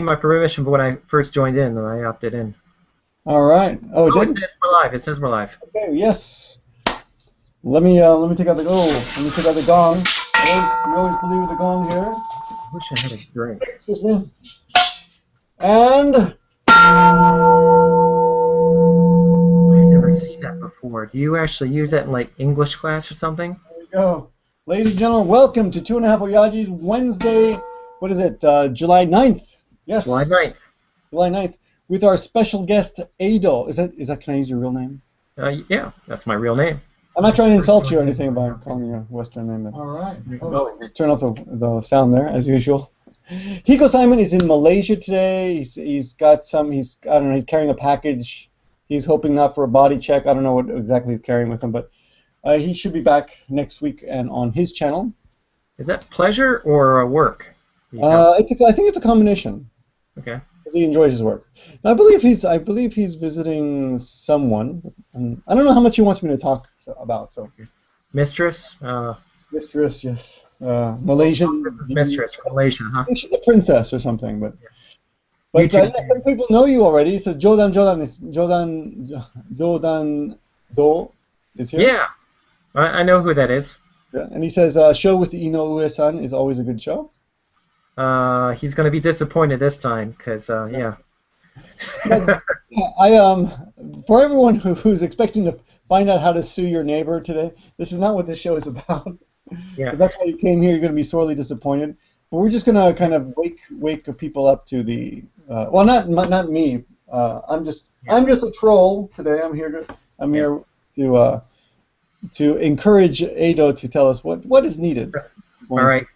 my permission when I first joined in, and I opted in. All right. Oh, it Oh, it did? says we're live. It says we're live. Okay, yes. Let me take out the let me take out the gong. We always believe with the gong here. I wish I had a drink. Excuse me. And I've never seen that before. Do you actually use that in like English class or something? there we go. Ladies and gentlemen, welcome to 2.5 oYajis, Wednesday, what is it, July 9th? Yes. July 9th. July 9th, with our special guest, Eido. Can I use your real name? Yeah, that's my real name. I'm not trying to insult you or anything by calling you a Western name. All right. Oh, turn off the sound there, as usual. Hiko Simon is in Malaysia today. He's got some. I don't know. He's carrying a package. He's hoping not for a body check. I don't know what exactly he's carrying with him, but he should be back next week and on his channel. Is that pleasure or work? I think it's a combination. Okay. He enjoys his work. I believe he's visiting someone. And I don't know how much he wants me to talk about. So. Mistress. Mistress, yes. Malaysian. Mistress from Malaysia, huh? She's a princess or something, but. Yeah. But some people know you already. It says Jodan Do is here. Yeah, I know who that is. Yeah. And he says show with Ino Ue-san is always a good show. He's going to be disappointed this time, because yeah. For everyone who's expecting to find out how to sue your neighbor today, this is not what this show is about. Yeah. If that's why you came here, you're going to be sorely disappointed. But we're just going to kind of wake people up to the well, not me. I'm just a troll today. I'm here to encourage Eido to tell us what is needed. All right.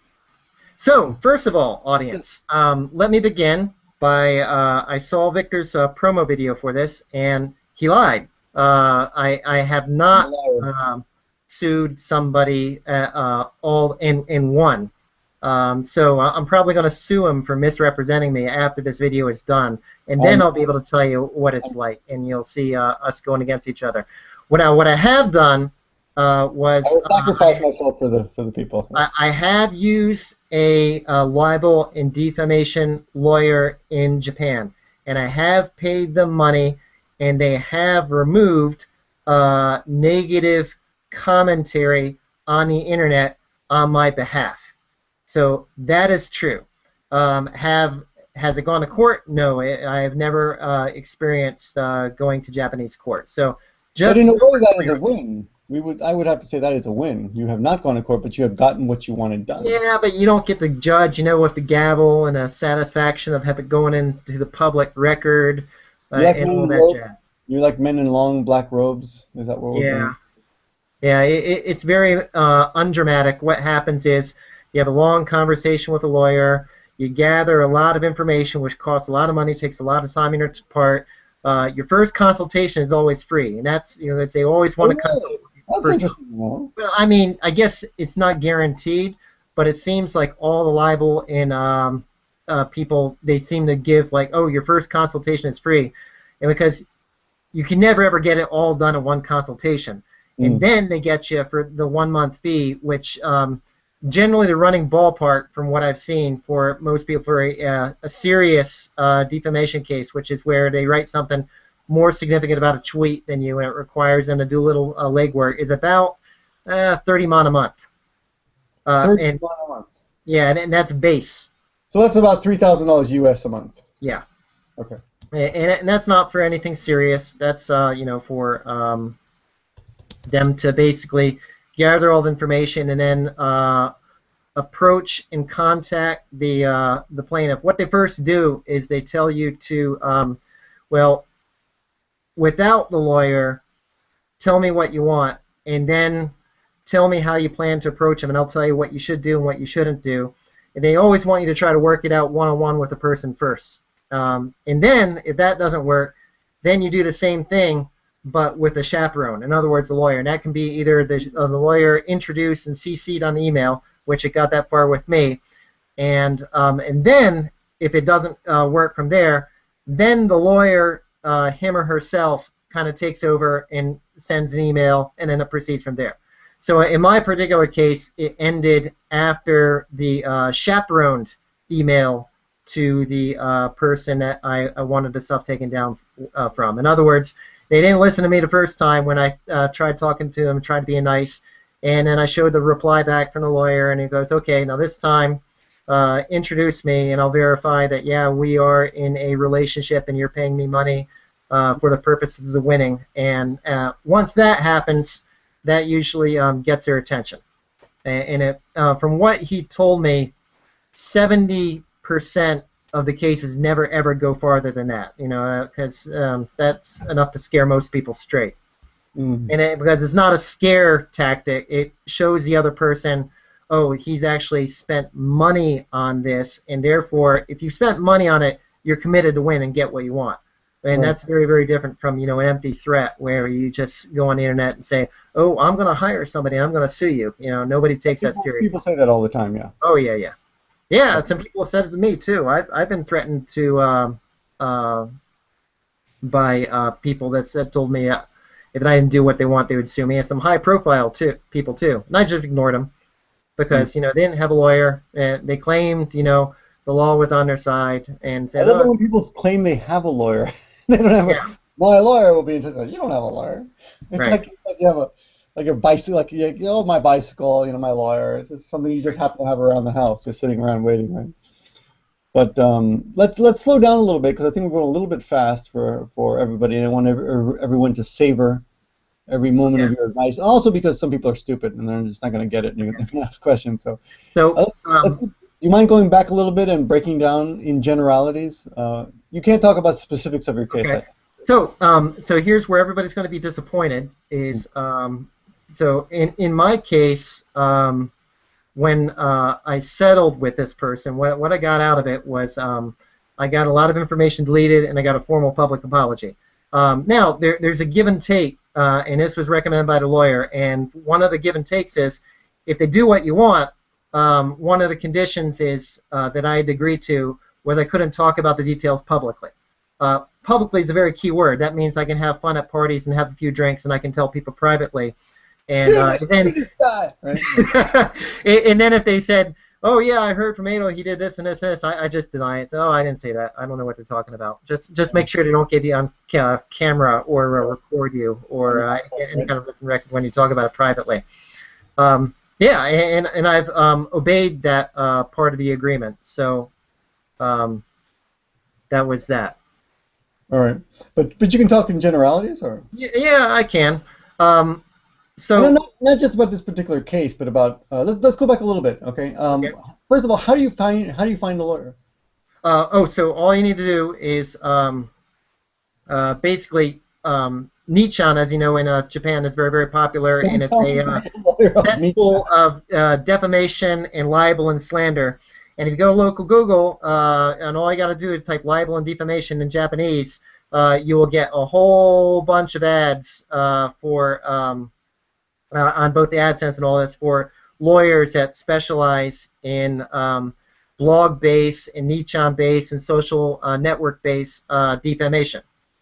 So first of all, audience, let me begin by I saw Victor's promo video for this, and he lied. I have not sued somebody all in one. So I'm probably going to sue him for misrepresenting me after this video is done, and then I'll be able to tell you what it's like, and you'll see us going against each other. What I have done was I will sacrifice myself for the people. I have used a libel and defamation lawyer in Japan, and I have paid them money, and they have removed negative commentary on the internet on my behalf. So that is true. Has it gone to court? No, I have never experienced going to Japanese court. So just. But in a way, that is a win. I would have to say that is a win. You have not gone to court, but you have gotten what you wanted done. Yeah, but you don't get the judge, with the gavel and a satisfaction of have it going into the public record and all that jazz. You like men in long black robes? Is that what we're doing? Yeah, it's very undramatic. What happens is you have a long conversation with a lawyer. You gather a lot of information, which costs a lot of money, takes a lot of time on your part. Your first consultation is always free, and that's they always want to consult. That's interesting. Well, I mean, I guess it's not guaranteed, but it seems like all the libel and people, they seem to give like, oh, your first consultation is free, and because you can never ever get it all done in one consultation, and then they get you for the 1 month fee, which generally the running ballpark from what I've seen for most people for a serious defamation case, which is where they write something more significant about a tweet than you, and it requires them to do a little legwork, is about 30 mon a month. 30 mon a month. Yeah, and that's base. So that's about $3,000 US a month. Yeah. Okay. And that's not for anything serious. That's for them to basically gather all the information and then approach and contact the plaintiff. What they first do is they tell you to well, without the lawyer, tell me what you want, and then tell me how you plan to approach him, and I'll tell you what you should do and what you shouldn't do. And they always want you to try to work it out one-on-one with the person first. And then, if that doesn't work, then you do the same thing, but with a chaperone. In other words, the lawyer. And that can be either the lawyer introduced and CC'd on the email, which it got that far with me, and then, if it doesn't work from there, then the lawyer, him or herself, kind of takes over and sends an email, and then it proceeds from there. So in my particular case, it ended after the chaperoned email to the person that I wanted the stuff taken down from. In other words, they didn't listen to me the first time when I tried talking to them, tried to be nice, and then I showed the reply back from the lawyer, and he goes, okay, now this time introduce me, and I'll verify that, yeah, we are in a relationship, and you're paying me money for the purposes of winning. And once that happens, that usually gets their attention. And it, from what he told me, 70% of the cases never ever go farther than that, you know, because that's enough to scare most people straight. And because it's not a scare tactic, it shows the other person, oh, he's actually spent money on this, and therefore, if you spent money on it, you're committed to win and get what you want. And that's very, very different from, you know, an empty threat where you just go on the internet and say, oh, I'm going to hire somebody, I'm going to sue you. You know, nobody takes that seriously. People say that all the time, yeah. Oh, yeah, yeah. Yeah, some people have said it to me, too. I've been threatened to by people that told me if I didn't do what they want, they would sue me. And some high-profile people, too. And I just ignored them because, you know, they didn't have a lawyer. And they claimed, you know, the law was on their side. And said, I love it when people claim they have a lawyer. They don't have my lawyer will be in touch. You don't have a lawyer. It's like you have a bicycle, like you know, my bicycle, you know, my lawyer. It's just something you just happen to have around the house, just sitting around waiting, right? But let's slow down a little bit because I think we're going a little bit fast for everybody, and I want everyone to savor every moment of your advice. Also because some people are stupid and they're just not going to get it, and they're going to ask questions. So do you mind going back a little bit and breaking down in generalities? You can't talk about specifics of your case. Okay. So here's where everybody's going to be disappointed is so in my case, when I settled with this person, what I got out of it was I got a lot of information deleted and I got a formal public apology. Now there's a give and take, and this was recommended by the lawyer. And one of the give and takes is if they do what you want. One of the conditions is that I had agreed to was I couldn't talk about the details publicly. Publicly is a very key word. That means I can have fun at parties and have a few drinks, and I can tell people privately. And then, this guy. And then if they said, "Oh yeah, I heard from Eido, he did this and this and this," I just deny it. So, oh, I didn't say that. I don't know what they're talking about. Just make sure they don't give you on camera or record you or get any kind of written record when you talk about it privately. Yeah, and I've obeyed that part of the agreement. So that was that. All right, but you can talk in generalities, or? Yeah, I can. So not just about this particular case, but about let's go back a little bit. Okay. First of all, how do you find a lawyer? So all you need to do is basically. Nichan, as you know, in Japan is very, very popular, and it's a cesspool of defamation and libel and slander. And if you go to local Google, and all you got to do is type libel and defamation in Japanese, you will get a whole bunch of ads for on both the AdSense and all this for lawyers that specialize in blog-based and Nichan-based and social network-based defamation.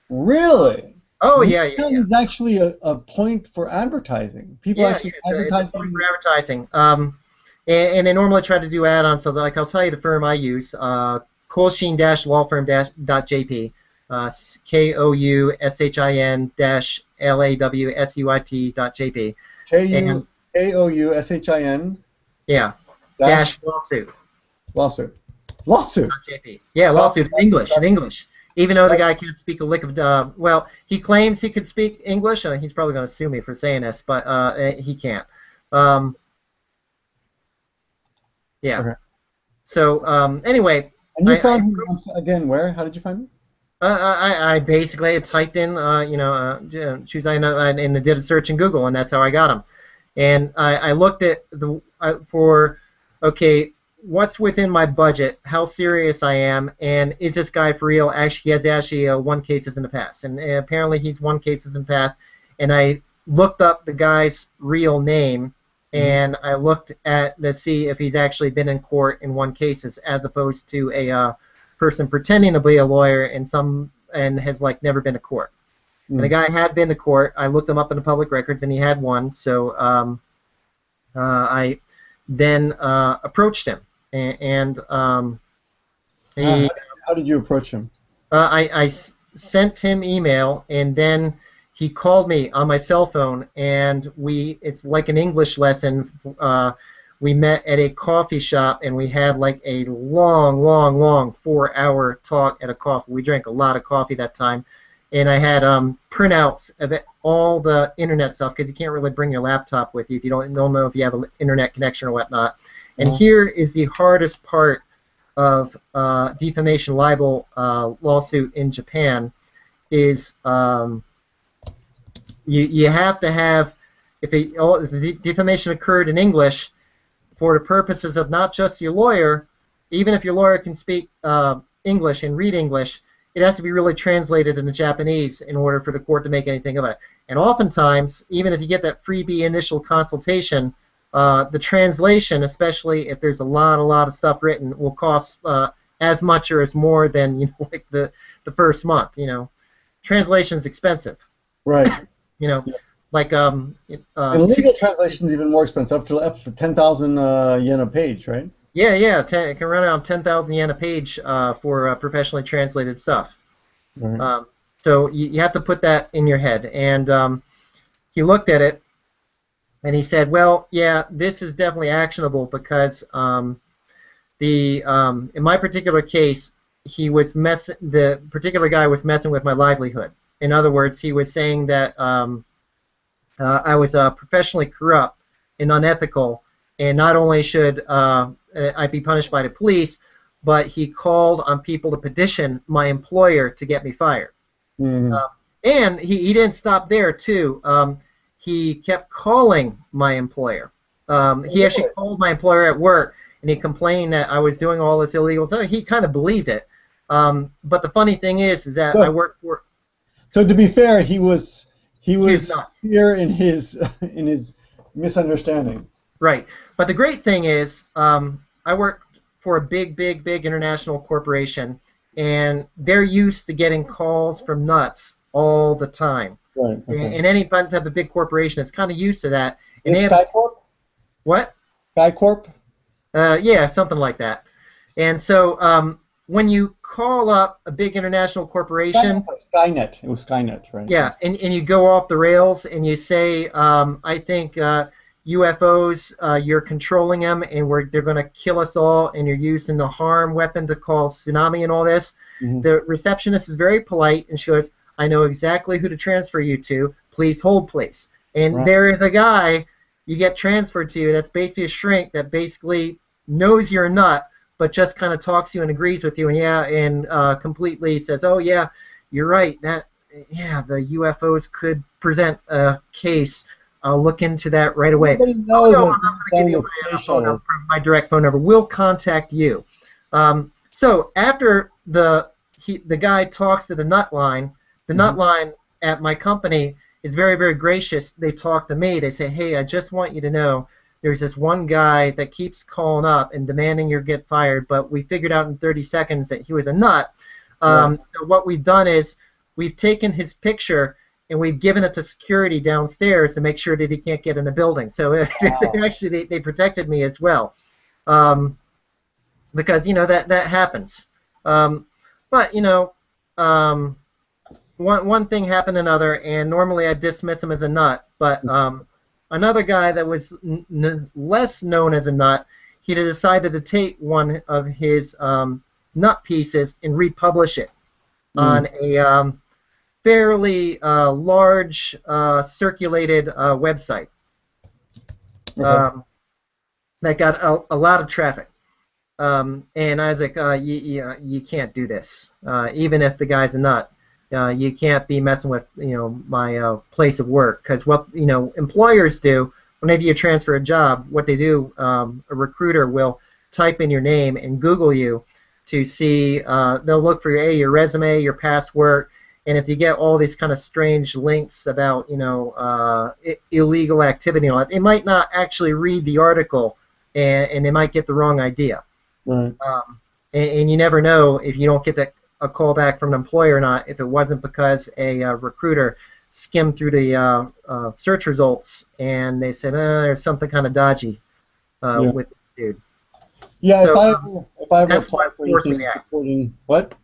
Really? Oh yeah. It's actually a point for advertising. People actually advertise. It's a point for advertising. And they normally try to do add-ons. So like I'll tell you the firm I use, Koushin-lawfirm.jp, KOUSHIN-LAWSUIT.jp. KOUSHIN. Yeah. Dash lawsuit. Lawsuit. .jp. Yeah, lawsuit in English. Even though the guy can't speak a lick of, well, he claims he could speak English. He's probably going to sue me for saying this, but he can't. Yeah. Okay. So anyway. And you found him again where? How did you find him? I basically typed in, choose and I did a search in Google, and that's how I got him. And I looked at okay, what's within my budget, how serious I am, and is this guy for real? He has won cases in the past, and apparently he's won cases in the past. And I looked up the guy's real name, and I looked to see if he's actually been in court and won cases, as opposed to a person pretending to be a lawyer and has like never been to court. And the guy had been to court. I looked him up in the public records, and he had one. So I then approached him. And He, How did you approach him? I sent him email, and then he called me on my cell phone, and it's like an English lesson. We met at a coffee shop, and we had like a long, long, long 4-hour talk at a coffee. We drank a lot of coffee that time, and I had printouts of all the internet stuff, because you can't really bring your laptop with you if you don't know if you have an internet connection or whatnot. And here is the hardest part of defamation libel lawsuit in Japan is you have to have, if the defamation occurred in English, for the purposes of not just your lawyer, even if your lawyer can speak English and read English, it has to be really translated into Japanese in order for the court to make anything of it. And oftentimes, even if you get that freebie initial consultation, the translation, especially if there's a lot of stuff written, will cost as much or as more than like the first month. Translation's expensive. Right. Like and legal translation is even more expensive, up to 10,000 yen a page, right? Yeah. It can run around 10,000 yen a page for professionally translated stuff. Right. So you have to put that in your head. And he looked at it, and he said, "Well, yeah, this is definitely actionable because in my particular case, the particular guy was messing with my livelihood. In other words, he was saying that I was professionally corrupt and unethical, and not only should I be punished by the police, but he called on people to petition my employer to get me fired." And he didn't stop there, too. He kept calling my employer. He actually called my employer at work, and he complained that I was doing all this illegal stuff. He kind of believed it. But the funny thing is that I work for... So to be fair, he was clear in his misunderstanding. Right. But the great thing is, I work for a big international corporation, and they're used to getting calls from nuts all the time. Right. Okay. And any type of big corporation is kind of used to that. And it's Skycorp? What? Skycorp? Yeah, something like that. And so when you call up a big international corporation... Skynet. It was Skynet, right? Yeah, and you go off the rails and you say, I think UFOs, you're controlling them, and they're going to kill us all, and you're using the harm weapon to call tsunami and all this. The receptionist is very polite, and she goes, "I know exactly who to transfer you to. Please hold, please." And there is a guy you get transferred to that's basically a shrink that basically knows you're a nut, but just kind of talks to you and agrees with you, and completely says, "Oh yeah, you're right. The UFOs could present a case. I'll look into that right away." Nobody knows I'm not going to give you my direct phone number. We'll contact you. So after the guy talks to the nut line, the nut line at my company is very gracious. They talk to me. They say, "Hey, I just want you to know there's this one guy that keeps calling up and demanding you get fired, but we figured out in 30 seconds that he was a nut. So what we've done is we've taken his picture and we've given it to security downstairs to make sure that he can't get in the building." So actually they protected me as well, because that happens. But one thing happened another, and normally I dismiss him as a nut, but another guy that was less known as a nut, he decided to take one of his nut pieces and republish it on a fairly large circulated website that got a lot of traffic. And I was like, you can't do this. Even if the guy's a nut, you can't be messing with my place of work, because what employers do whenever you transfer a job, what they do, a recruiter will type in your name and Google you to see. They'll look for your resume, your past work, and if you get all these kind of strange links about illegal activity, they might not actually read the article, and they might get the wrong idea. Right. And you never know if you don't get a call back from an employer or not, if it wasn't because a recruiter skimmed through the search results and they said, there's something kind of dodgy with this dude. Yeah, So if I ever that's apply what for forced me anything to act. supporting what?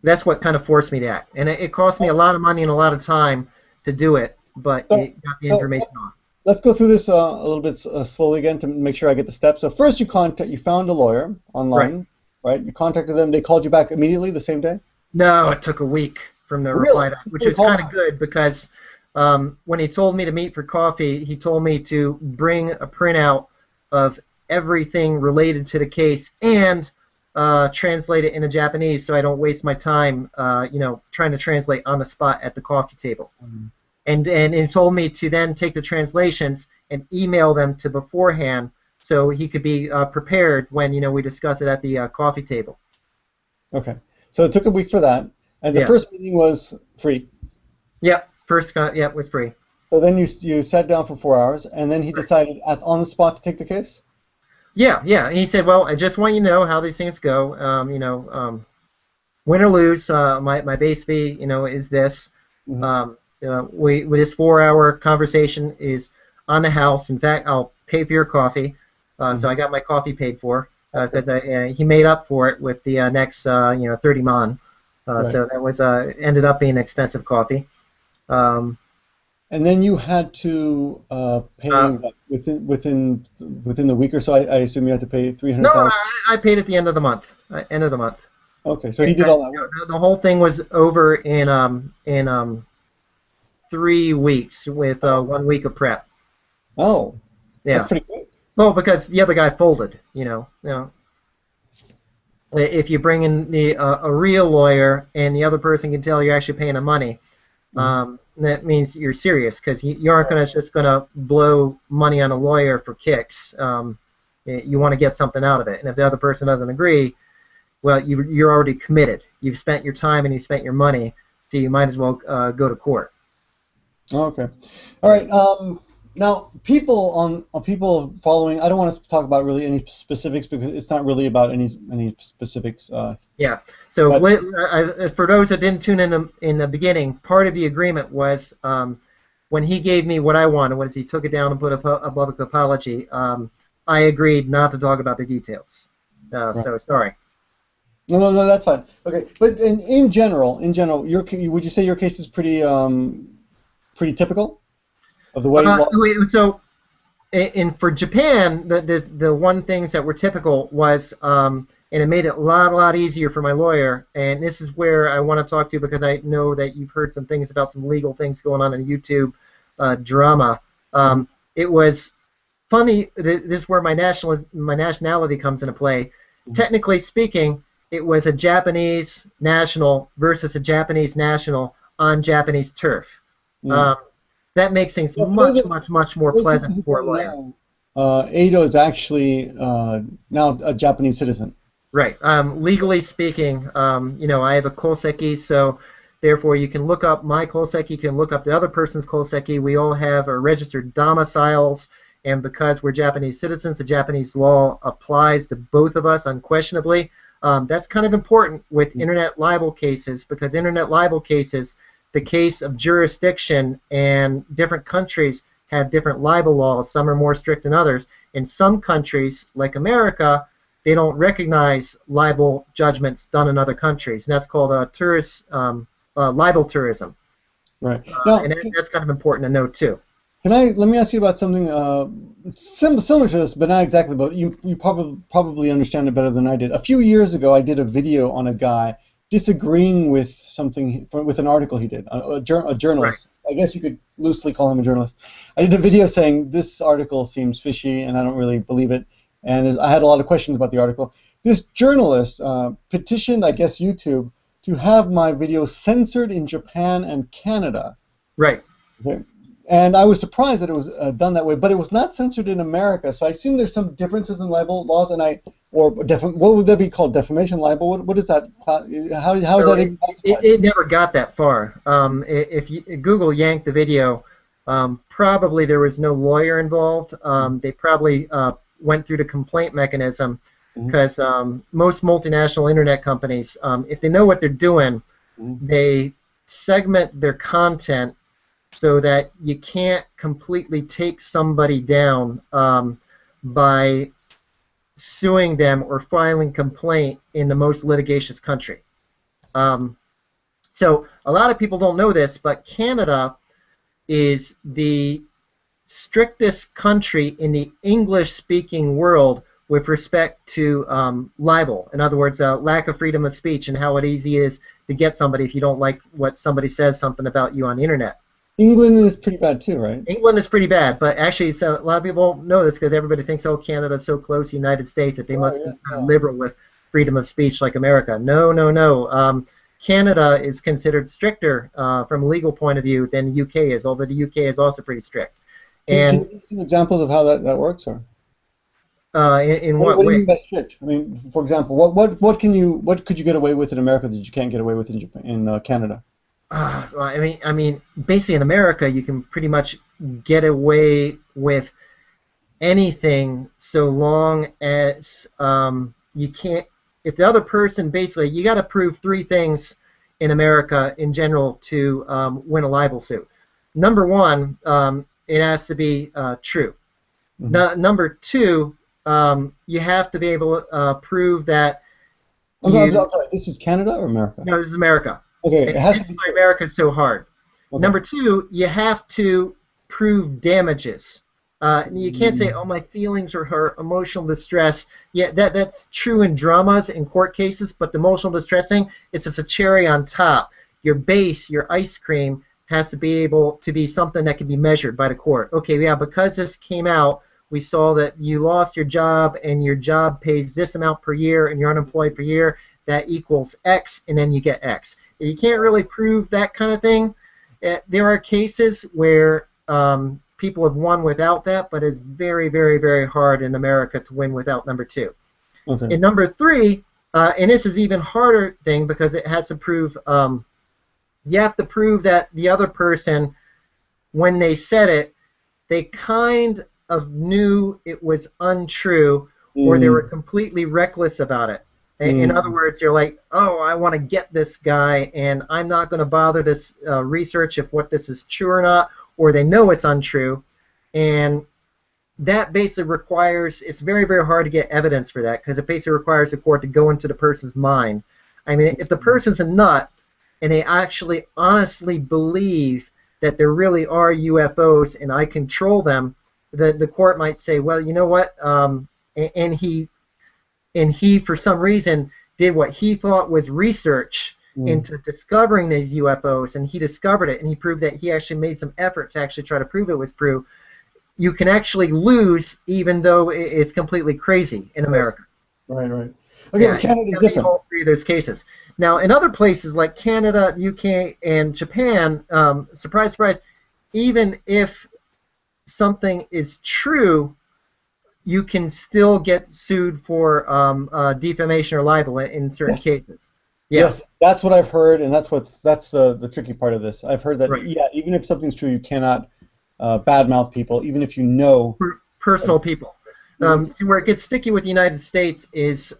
That's what kind of forced me to act, and it cost me a lot of money and a lot of time to do it, but So, it got the so information off. let's go through this a little bit slowly again to make sure I get the steps. So first, you found a lawyer Right. online, right? You contacted them. They called you back immediately the same day. No, it took a week from the Really? reply back, which Before they was called kind of back. good because when he told me to meet for coffee, he told me to bring a printout of everything related to the case and translate it into Japanese so I don't waste my time, trying to translate on the spot at the coffee table. And he told me to then take the translations and email them to beforehand so he could be prepared when we discuss it at the coffee table. Okay. So it took a week for that, and the Yeah. first meeting was free. Yep. Yep, was free. So then you sat down for 4 hours, and then he decided on the spot to take the case. Yeah, yeah. He said, "Well, I just want you to know how these things go. Win or lose, my base fee, is this. Hmm. We this 4 hour conversation is on the house. In fact, I'll pay for your coffee. So I Hmm. got my coffee paid for That's because good. he made up for it with the next 30 mon. Right. So that was ended up being expensive coffee. Um, And then you had to pay uh, what, within the week or so. I assume you had to pay three no, hundred thousand. I paid at the end of the month. End of the month. Okay, so he did all that work. The whole thing was over in 3 weeks with Oh, 1 week of prep. oh, that's Yeah. pretty quick. Well, because the other guy folded. If you bring in a real lawyer and the other person can tell you're actually paying him money, Hmm. that means you're serious because you aren't just gonna blow money on a lawyer for kicks. You want to get something out of it, and if the other person doesn't agree, well, you're already committed. You've spent your time and you spent your money, so you might as well go to court. Okay, all Right. right. Now people following. I don't want to talk about really any specifics because it's not really about any specifics. Yeah. So But for those that didn't tune in the beginning, part of the agreement was when he gave me what I wanted, was he took it down and put a public apology. I agreed not to talk about the details. right. So sorry. No, that's fine. Okay, but in general, would you say your case is pretty typical of the way law? So for Japan, the one things that were typical was, and it made it a lot easier for my lawyer. And this is where I want to talk to you because I know that you've heard some things about some legal things going on in YouTube drama. Hmm. It was funny. This is where my nationality comes into play. Technically speaking, it was a Japanese national versus a Japanese national on Japanese turf. Mm. Um, that makes things So for much more those people pleasant who for a don't lawyer. know, Eido is actually now a Japanese citizen. Right. Legally speaking, I have a koseki, so therefore you can look up my koseki, you can look up the other person's koseki. We all have our registered domiciles, and because we're Japanese citizens, the Japanese law applies to both of us unquestionably. That's kind of important with internet libel cases because internet libel cases, the case of jurisdiction and different countries have different libel laws. Some are more strict than others. In some countries, like America, they don't recognize libel judgments done in other countries, and that's called libel tourism. Right. Now, And that's kind of important to know too. let me ask you about something similar to this, but not exactly. But you probably understand it better than I did. A few years ago, I did a video on a guy disagreeing with something with an article he did, a Right. journalist. I guess you could loosely call him a journalist. I did a video saying this article seems fishy and I don't really believe it. And I had a lot of questions about the article. This journalist petitioned, I guess, YouTube to have my video censored in Japan and Canada. Right. Okay. And I was surprised that it was done that way, but it was not censored in America. So I assume there's some differences in libel laws, what would that be called? Defamation libel? What is that? How is So that it, even it, classified? it never got that far. If you Google yanked the video, probably there was no lawyer involved. They probably went through the complaint mechanism Mhm. because most multinational internet companies, if they know what they're doing, Mhm. they segment their content so that you can't completely take somebody down by suing them or filing complaint in the most litigious country. So a lot of people don't know this, but Canada is the strictest country in the English-speaking world with respect to libel. In other words, lack of freedom of speech and how easy it is to get somebody if you don't like what somebody says something about you on the internet. England is pretty bad too, right? England is pretty bad, but actually, so a lot of people don't know this because everybody thinks, oh, Canada's so close to the United States that they must be liberal with freedom of speech like America. No, no, no. Canada is considered stricter from a legal point of view than the UK is, although the UK is also pretty strict. And can you give some examples of how that works, or? In what do way? you mean by strict? I mean, for example, what could you get away with in America that you can't get away with in Canada? I mean, basically in America, you can pretty much get away with anything so long as you can't. If the other person, basically, you got to prove three things in America in general to win a libel suit. Number one, it has to be true. Mm-hmm. Number two, you have to be able to prove that. I'm sorry, this is Canada or America? No, this is America. Okay, it has to be true. America is so hard. Okay. Number two, you have to prove damages. You can't say, oh, my feelings or her emotional distress. Yeah, that's true in dramas, in court cases, but the emotional distressing is just a cherry on top. Your base, your ice cream, has to be able to be something that can be measured by the court. Okay, yeah, because this came out, we saw that you lost your job and your job pays this amount per year and you're unemployed for a year. That equals X, and then you get X. If you can't really prove that kind of thing, there are cases where people have won without that, but it's very, very, very hard in America to win without number two. Okay. And number three, and this is even harder thing because it has to prove, you have to prove that the other person, when they said it, they kind of knew it was untrue or they were completely reckless about it. In other words, you're like, oh, I want to get this guy, and I'm not going to bother to research if what this is true or not, or they know it's untrue. And that basically requires, it's very, very hard to get evidence for that because it basically requires the court to go into the person's mind. I mean, if the person's a nut and they actually honestly believe that there really are UFOs and I control them, the court might say, well, you know what, and he, for some reason, did what he thought was research into discovering these UFOs, and he discovered it, and he proved that he actually made some effort to actually try to prove it was true. You can actually lose, even though it's completely crazy in America. Right, right. Okay, yeah, Canada's different. All three of those cases. Now, in other places like Canada, UK, and Japan, surprise, surprise, even if something is true, you can still get sued for defamation or libel in certain cases. Yeah. Yes, that's what I've heard, and that's the tricky part of this. I've heard that yeah, even if something's true, you cannot badmouth people, even if you know personal people. See, where it gets sticky with the United States is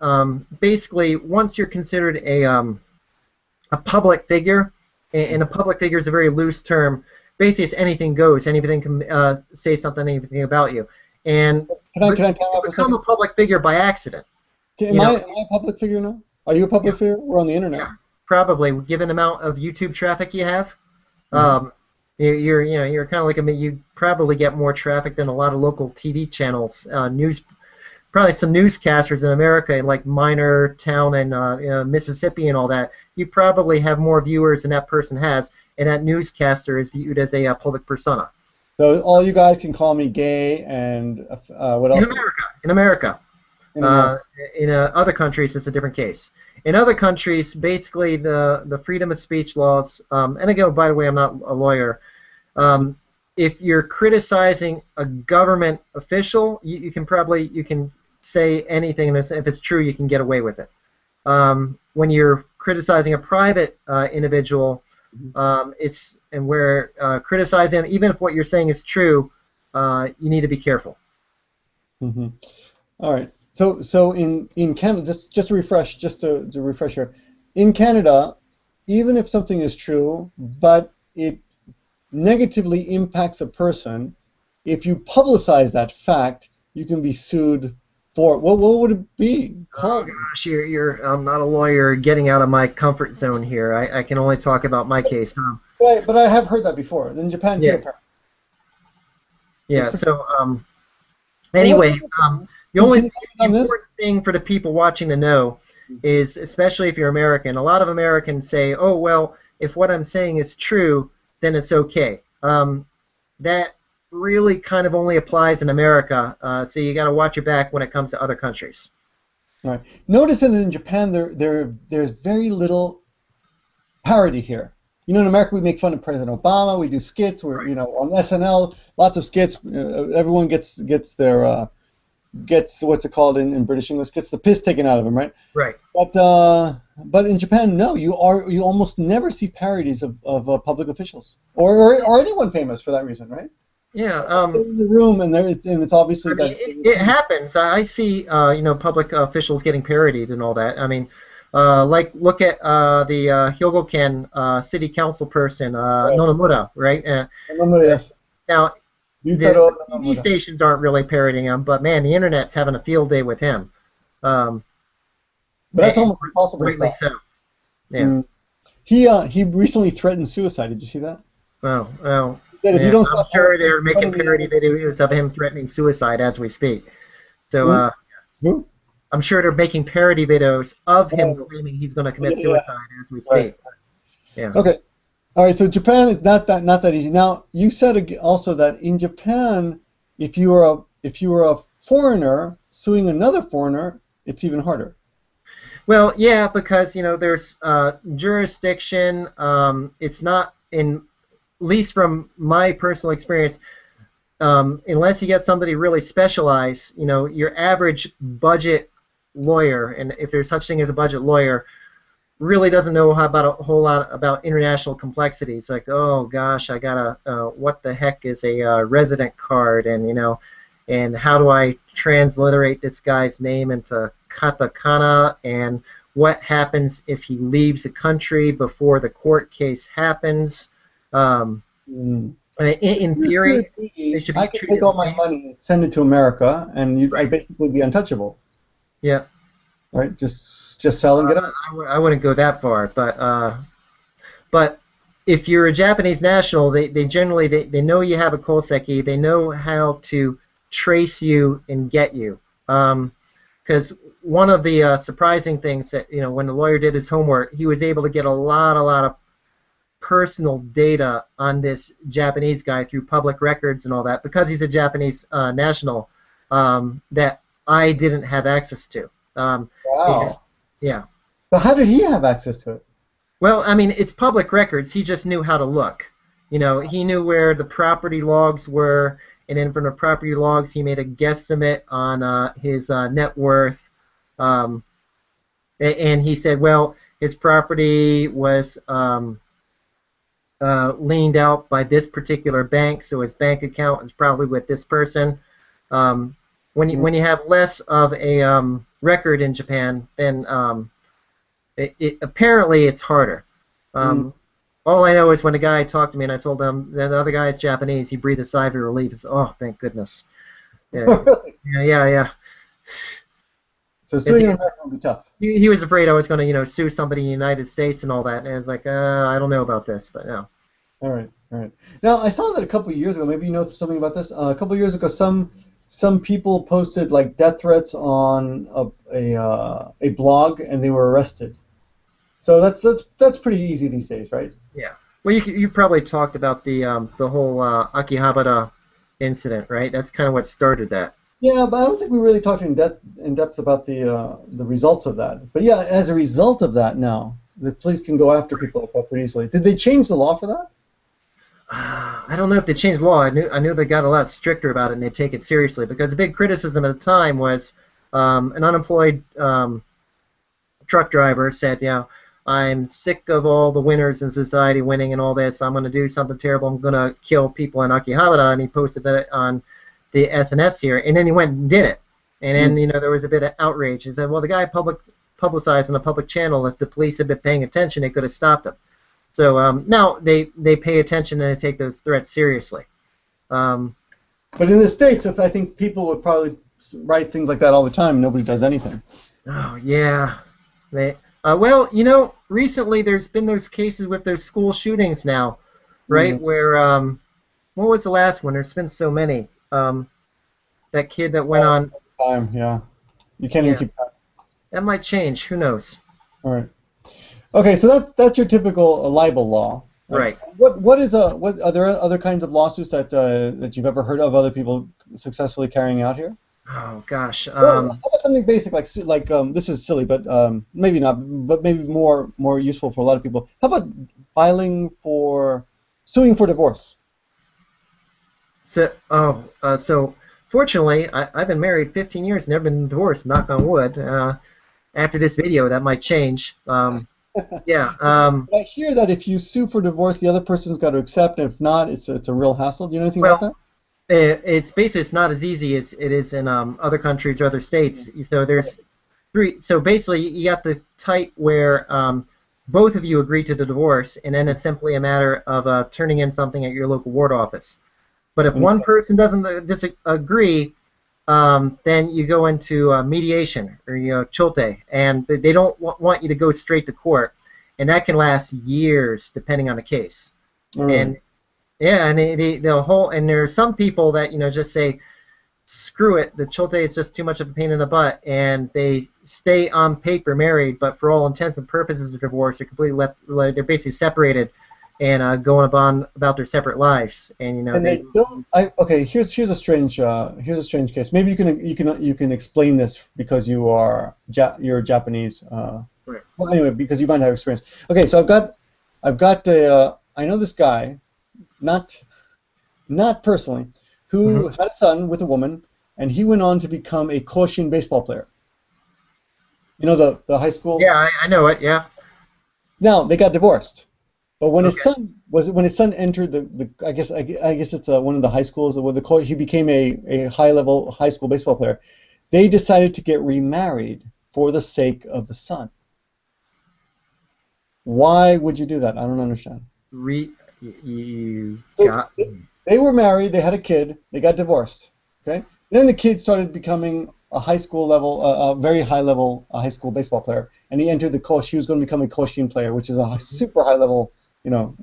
basically once you're considered a public figure, and a public figure is a very loose term. Basically, it's anything goes. Anything can say something, anything about you. And can I become a public figure by accident. Am I a public figure now? Are you a public figure? We're on the internet. Yeah, probably, given the amount of YouTube traffic you have. You're kind of like you probably get more traffic than a lot of local TV channels, probably some newscasters in America, in like minor town and Mississippi and all that. You probably have more viewers than that person has, and that newscaster is viewed as a public persona. So all you guys can call me gay and what else? In America. In other countries, it's a different case. In other countries, basically the freedom of speech laws, and again, by the way, I'm not a lawyer. If you're criticizing a government official, you can say anything, and if it's true, you can get away with it. When you're criticizing a private individual, criticizing them, even if what you're saying is true, you need to be careful. Mm-hmm. All right. So in Canada, just to refresh here, in Canada, even if something is true, but it negatively impacts a person, if you publicize that fact, you can be sued for what would it be Oh called? gosh, I'm not a lawyer. Getting out of my comfort zone here. I can only talk about my case. Right, but I have heard that before. In Japan too, Yeah, apparently. It's yeah. pretty. So Well, what's anyway, the can only you comment the on this? important thing for the people watching to know is, especially if you're American, a lot of Americans say, "Oh well, if what I'm saying is true, then it's okay." That really kind of only applies in America, so you got to watch your back when it comes to other countries. Right. Notice that in Japan there's very little parody here. You know, in America we make fun of President Obama. We do skits. We're on SNL, lots of skits. Everyone gets their gets what's it called in British English? Gets the piss taken out of them, right? Right. But in Japan, no. You almost never see parodies of public officials or anyone famous for that reason, right? Yeah. They're in the room and it's obviously I mean, that. it happens. I see, public officials getting parodied and all that. I mean, like look at the Hyogo-ken city council person, Nonomura, right? Yes. Now, Yutaro the TV Nomura. stations aren't really parodying him, but man, the internet's having a field day with him. Um, But that's and almost impossible rightly stuff. so. Yeah. Mm. He recently threatened suicide. Did you see that? Well, He said if you yeah, don't I'm stop sure they're making parodying parody videos of him threatening suicide as we speak. So Who? Who? I'm sure they're making parody videos of him Oh, claiming he's going to commit yeah. suicide as we Right. speak. Yeah. Okay. All right. So Japan is not that easy. Now you said also that in Japan, if you are a foreigner suing another foreigner, it's even harder. Well, yeah, because there's jurisdiction. It's not at least from my personal experience. Unless you get somebody really specialized, your average budget lawyer, and if there's such thing as a budget lawyer, really doesn't know about a whole lot about international complexities. Like, oh gosh, I gotta, what the heck is a resident card, and how do I transliterate this guy's name into katakana, and what happens if he leaves the country before the court case happens. Mm. In This theory, should be, they should be I could take treated all the my same. money and send it to America, and I'd Right. basically be untouchable, Yeah. right? Just sell and get out. I wouldn't go that far, but if you're a Japanese national, they generally they know you have a koseki. They know how to trace you and get you. Because one of the surprising things that when the lawyer did his homework, he was able to get a lot of personal data on this Japanese guy through public records and all that, because he's a Japanese national, that I didn't have access to. Wow. Yeah. So how did he have access to it? Well, I mean, it's public records. He just knew how to look. He knew where the property logs were, and then from the property logs, he made a guesstimate on his net worth. And he said, well, his property was leaned out by this particular bank, so his bank account is probably with this person. When you have less of a record in Japan, then apparently it's harder. All I know is when the guy talked to me and I told him that the other guy's Japanese, he breathed a sigh of relief. He said, "Oh, thank goodness." Yeah, Really? yeah. So suing in America would be tough. He was afraid I was going to sue somebody in the United States and all that, and I was like, I don't know about this, but no. All right. Now I saw that a couple of years ago. Maybe you know something about this. A couple of years ago, some people posted like death threats on a blog, and they were arrested. So that's pretty easy these days, right? Yeah. Well, you probably talked about the whole Akihabara incident, right? That's kind of what started that. Yeah, but I don't think we really talked in depth about the results of that. But yeah, as a result of that, now the police can go after people like that pretty easily. Did they change the law for that? I don't know if they changed law. I knew they got a lot stricter about it and they take it seriously, because the big criticism at the time was an unemployed truck driver said, I'm sick of all the winners in society winning and all this. I'm going to do something terrible. I'm going to kill people in Akihabara, and he posted that on the SNS here, and then he went and did it. And then there was a bit of outrage. He said, well, the guy publicized on a public channel. If the police had been paying attention, they could have stopped him. So now they pay attention and they take those threats seriously. But in the States, I think people would probably write things like that all the time. Nobody does anything. Oh yeah. Well, recently there's been those cases with those school shootings now, right? Mm-hmm. Where what was the last one? There's been so many. That kid that went on. Time, yeah. You can't even Yeah, keep track. that might change. Who knows? All right. Okay, so that's your typical libel law. Right. What are there other kinds of lawsuits that you've ever heard of other people successfully carrying out here? Oh gosh. Well, how about something basic like this is silly, but maybe not, but maybe more useful for a lot of people. How about suing for divorce? So fortunately, I've been married 15 years, never been divorced. Knock on wood. After this video, that might change. Yeah. But I hear that if you sue for divorce, the other person's got to accept, and if not, it's a real hassle. Do you know anything about that? It's basically it's not as easy as it is in other countries or other states. So there's three. So basically, you got the type where both of you agree to the divorce, and then it's simply a matter of turning in something at your local ward office. But if one person doesn't disagree, then you go into mediation or cholte, and they don't want you to go straight to court, and that can last years depending on the case. And yeah, and and there are some people that just say, screw it, the cholte is just too much of a pain in the butt, and they stay on paper married, but for all intents and purposes of divorce, they're completely they're basically separated and going about their separate lives, and they don't. Okay, here's a strange case. Maybe you can explain this because you're Japanese. Right. Well, anyway, because you might have experience. Okay, so I know this guy, not personally, who had a son with a woman, and he went on to become a Koshin baseball player. You know the high school. Yeah, I know it. Yeah. Now they got divorced. But when his son entered I guess it's one of the high schools where he became a high school baseball player, they decided to get remarried for the sake of the son. Why would you do that? I don't understand. They were married, they had a kid, they got divorced. Okay, then the kid started becoming a high school level, a very high level high school baseball player, and he entered the Kosh. He was going to become a Koshin player, which is a super high level.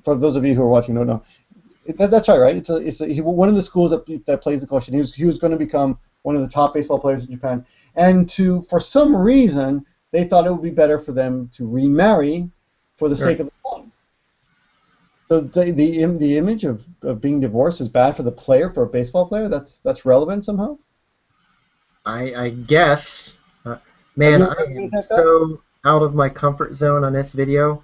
For those of you who are watching, don't know. That's right, right? It's one of the schools that plays the Koshin. He was going to become one of the top baseball players in Japan, and for some reason they thought it would be better for them to remarry for the sake of the son. So the image of being divorced is bad for the player, for a baseball player. That's relevant somehow. I guess, man, I am so out of my comfort zone on this video.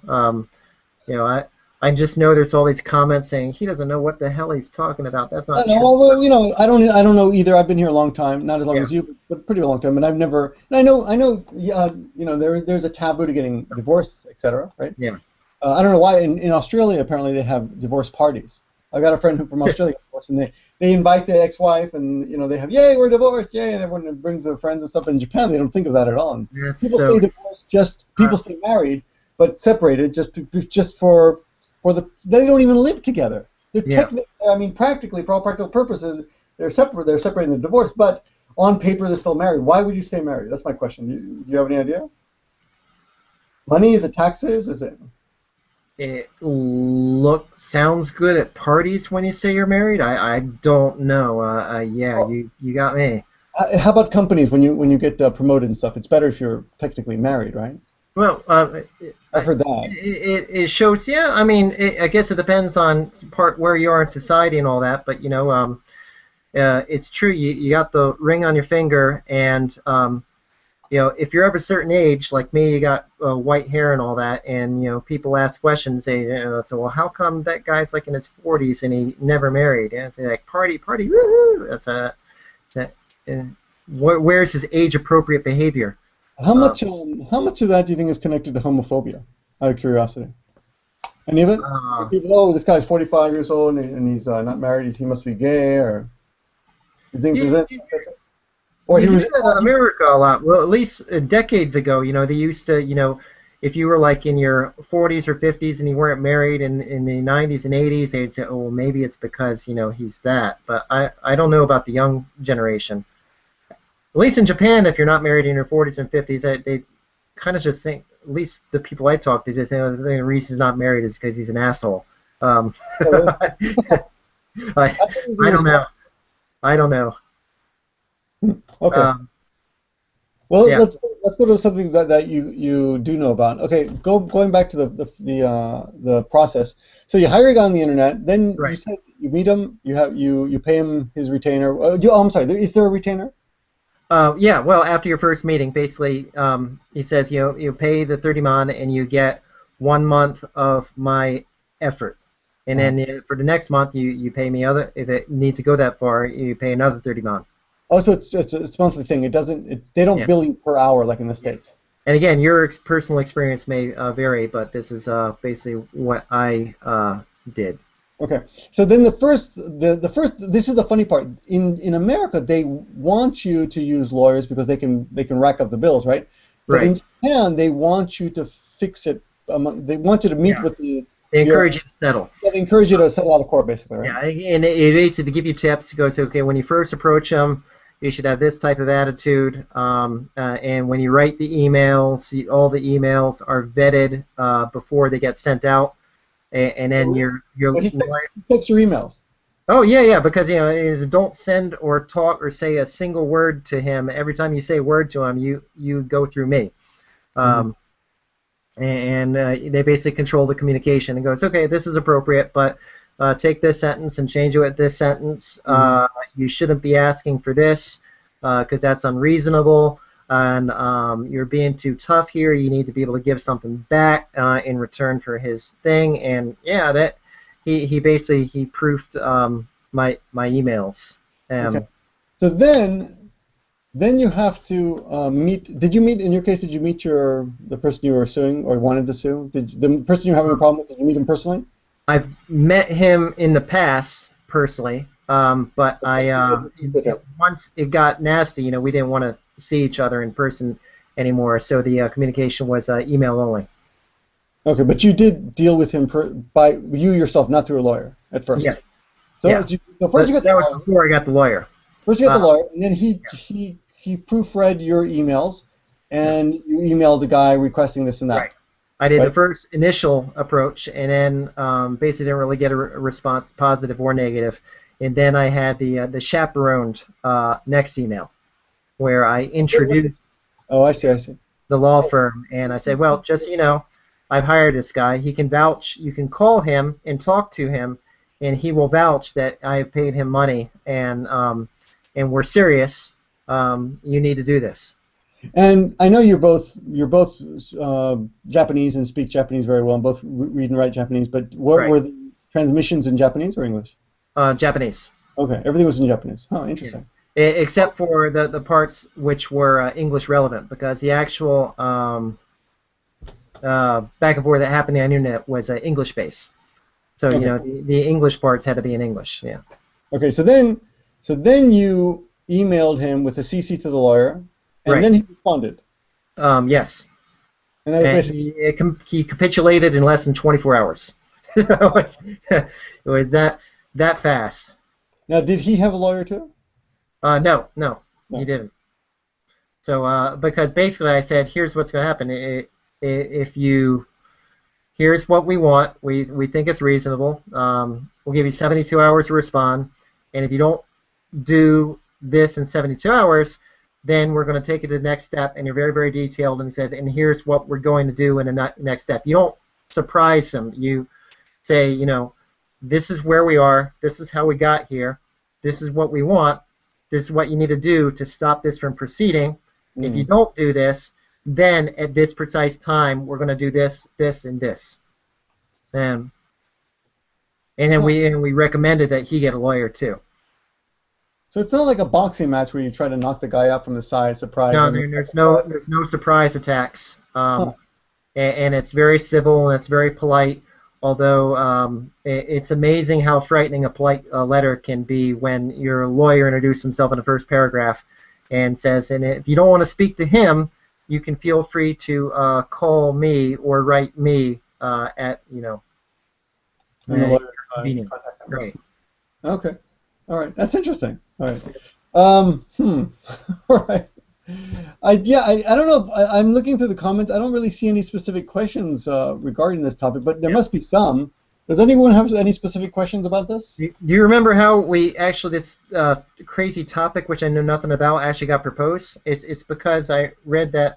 I just know there's all these comments saying he doesn't know what the hell he's talking about. That's not true. Well, I don't know either. I've been here a long time, not as long as you, but pretty long time. And I've never. And I know. There's a taboo to getting divorced, etc. Right? Yeah. I don't know why. In Australia, apparently they have divorce parties. I got a friend from Australia, and they invite the ex-wife, and they have, yay, we're divorced, yay, and everyone brings their friends and stuff. In Japan, they don't think of that at all. And people stay divorced, people stay married, but separated just for they don't even live together. They're technically, practically, for all practical purposes, they're separate. They're separating the divorce, but on paper they're still married. Why would you stay married? That's my question. Do you have any idea? Money? Is it taxes? Is it? It sounds good at parties when you say you're married. I don't know. You got me. How about companies when you get promoted and stuff? It's better if you're technically married, right? Well, I've heard that. It shows. Yeah, I guess it depends on where you are in society and all that. But it's true. You got the ring on your finger, and if you're of a certain age, like me, you got white hair and all that, and people ask questions. They say, well, how come that guy's like in his 40s and he never married? And say like, party, woohoo! Where's his age-appropriate behavior? How much of that do you think is connected to homophobia? Out of curiosity, any of it? People, this guy's 45 years old and he's not married. He must be gay, or you think there's anything? Or he was in America a lot. Well, at least decades ago, they used to, if you were like in your 40s or 50s and you weren't married in the 90s and 80s, they'd say, oh, well, maybe it's because he's that. But I don't know about the young generation. least in Japan, if you're not married in your 40s and 50s, they kind of just think, at least the people I talk to, just think the reason he's not married is because he's an asshole. I, I don't know. I don't know. Okay. Well, Yeah. let's go to something that you do know about. Okay, going back to the process. So you hire a guy on the internet. Then Right. you said you meet him. You pay him his retainer. I'm sorry. Is there a retainer? Yeah. Well, after your first meeting, basically, he says you pay the 30 man and you get 1 month of my effort, and then for the next month you pay me other. If it needs to go that far, you pay another 30 man. Oh, so it's a monthly thing. It doesn't. They don't bill you per hour like in the States. And again, your personal experience may vary, but this is basically what I did. Okay. So then the first this is the funny part. In America, they want you to use lawyers because they can rack up the bills, right? But in Japan, they want you to fix it. They want you to meet with the. They encourage you to settle. Yeah, they encourage you to settle out of court, basically, right? Yeah, and it basically give you tips to go to. Okay, when you first approach them, you should have this type of attitude. And when you write the emails, all the emails are vetted before they get sent out. And then he checks your emails. Oh yeah, because don't send or talk or say a single word to him. Every time you say a word to him, you go through me. And they basically control the communication and goes, okay, this is appropriate, but take this sentence and change it with this sentence. You shouldn't be asking for this because that's unreasonable, and you're being too tough here. You need to be able to give something back in return for his thing. And yeah, that he basically proofed my emails. Okay. So then you have to meet. Did you meet in your case? Did you meet the person you were suing or wanted to sue? Did the person you're having a problem with? Did you meet him personally? I've met him in the past personally, but once it got nasty, we didn't want to see each other in person anymore. So the communication was email only. Okay, but you did deal with him by you yourself, not through a lawyer at first. Yes. So, first you got that was before I got the lawyer. First you got the lawyer, and then he proofread your emails, and you emailed the guy requesting this and that. Right. I did the first initial approach, and then basically didn't really get a response, positive or negative. And then I had the chaperoned next email, where I introduced. Oh, I see. The law firm, and I said, well, just so you know, I've hired this guy. He can vouch. You can call him and talk to him, and he will vouch that I have paid him money, and we're serious. You need to do this. And I know you're both Japanese and speak Japanese very well, and both read and write Japanese. But what were the transmissions in Japanese or English? Japanese. Okay, everything was in Japanese. Oh, interesting. Yeah. Except for the parts which were English relevant, because the actual back and forth that happened on the internet was English based. So the English parts had to be in English. Yeah. Okay, so then you emailed him with a CC to the lawyer. And then he responded. Yes. And that was he capitulated in less than 24 hours. It was that fast. Now, did he have a lawyer too? No, he didn't. So because basically I said, here's what's going to happen. Here's what we want. We think it's reasonable. We'll give you 72 hours to respond. And if you don't do this in 72 hours, then we're going to take it to the next step, and you're very, very detailed, and said, and here's what we're going to do in the next step. You don't surprise them. You say, this is where we are, this is how we got here, this is what we want, this is what you need to do to stop this from proceeding. If you don't do this, then at this precise time, we're going to do this, this, and this. And then we recommended that he get a lawyer too. So it's not like a boxing match where you try to knock the guy out from the side, surprise. No, there's no surprise attacks, and it's very civil and it's very polite. Although it's amazing how frightening a polite letter can be when your lawyer introduces himself in the first paragraph and says, and if you don't want to speak to him, you can feel free to call me or write me at contact numbers. Right. Okay. All right. That's interesting. All right. All right. I don't know. I'm looking through the comments. I don't really see any specific questions regarding this topic, but there must be some. Does anyone have any specific questions about this? Do you remember how we actually, this crazy topic, which I know nothing about, actually got proposed? It's because I read that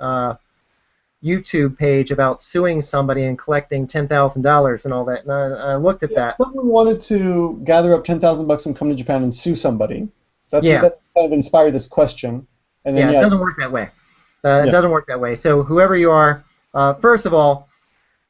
YouTube page about suing somebody and collecting $10,000 and all that, and I looked at that. Someone wanted to gather up $10,000 and come to Japan and sue somebody. That's kind of inspired this question. And then, it doesn't work that way. It doesn't work that way. So whoever you are, first of all,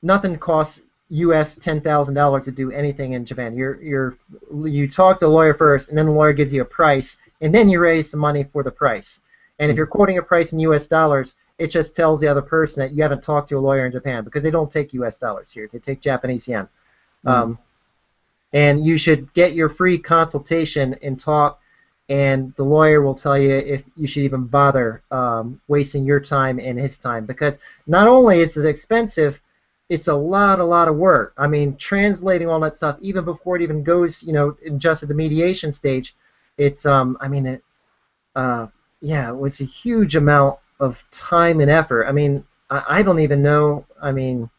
nothing costs U.S. $10,000 to do anything in Japan. You talk to a lawyer first, and then the lawyer gives you a price, and then you raise some money for the price. And if you're quoting a price in U.S. dollars, it just tells the other person that you haven't talked to a lawyer in Japan, because they don't take U.S. dollars here. They take Japanese yen. And you should get your free consultation and talk, and the lawyer will tell you if you should even bother wasting your time and his time, because not only is it expensive, it's a lot of work. I mean, translating all that stuff, even before it even goes, just at the mediation stage, it's it was a huge amount of time and effort. I mean, I don't even know. I mean,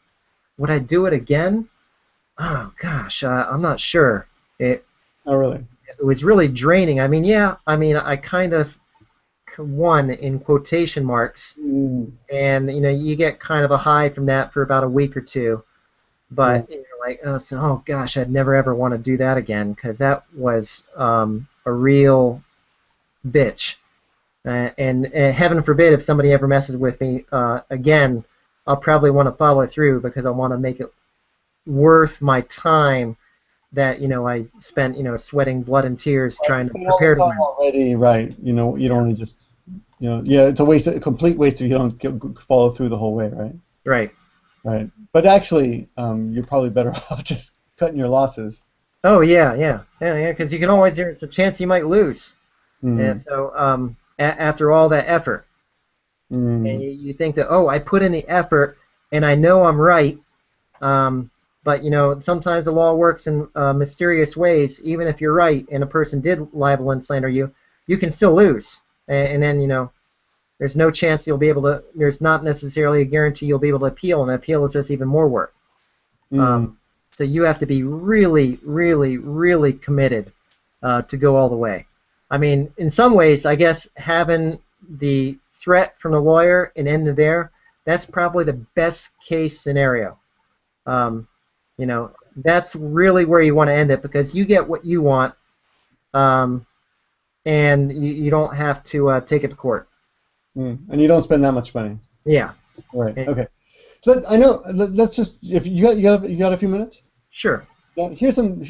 would I do it again? Oh gosh, I'm not sure. Oh really? It was really draining. I mean, I kind of won in quotation marks, and you get kind of a high from that for about a week or two, but you're like, oh gosh, I'd never ever want to do that again, because that was a real bitch, and heaven forbid if somebody ever messes with me again, I'll probably want to follow through, because I want to make it worth my time that I spent sweating blood and tears trying to prepare to win. Already, right? You don't want to just it's a complete waste if you don't follow through the whole way, right? Right. But actually, you're probably better off just cutting your losses. Oh yeah, because you can always, there's a chance you might lose, and so after all that effort, and you think that, I put in the effort and I know I'm right. But sometimes the law works in mysterious ways. Even if you're right and a person did libel and slander you, you can still lose. And then there's no chance you'll be able to. There's not necessarily a guarantee you'll be able to appeal, and appeal is just even more work. So you have to be really, really, really committed to go all the way. I mean, in some ways, I guess having the threat from the lawyer and end there, that's probably the best case scenario. That's really where you want to end it, because you get what you want, and you don't have to take it to court. And you don't spend that much money. Yeah. Right. Okay. So I know. Let's just, if you got a few minutes. Sure. Now, here's some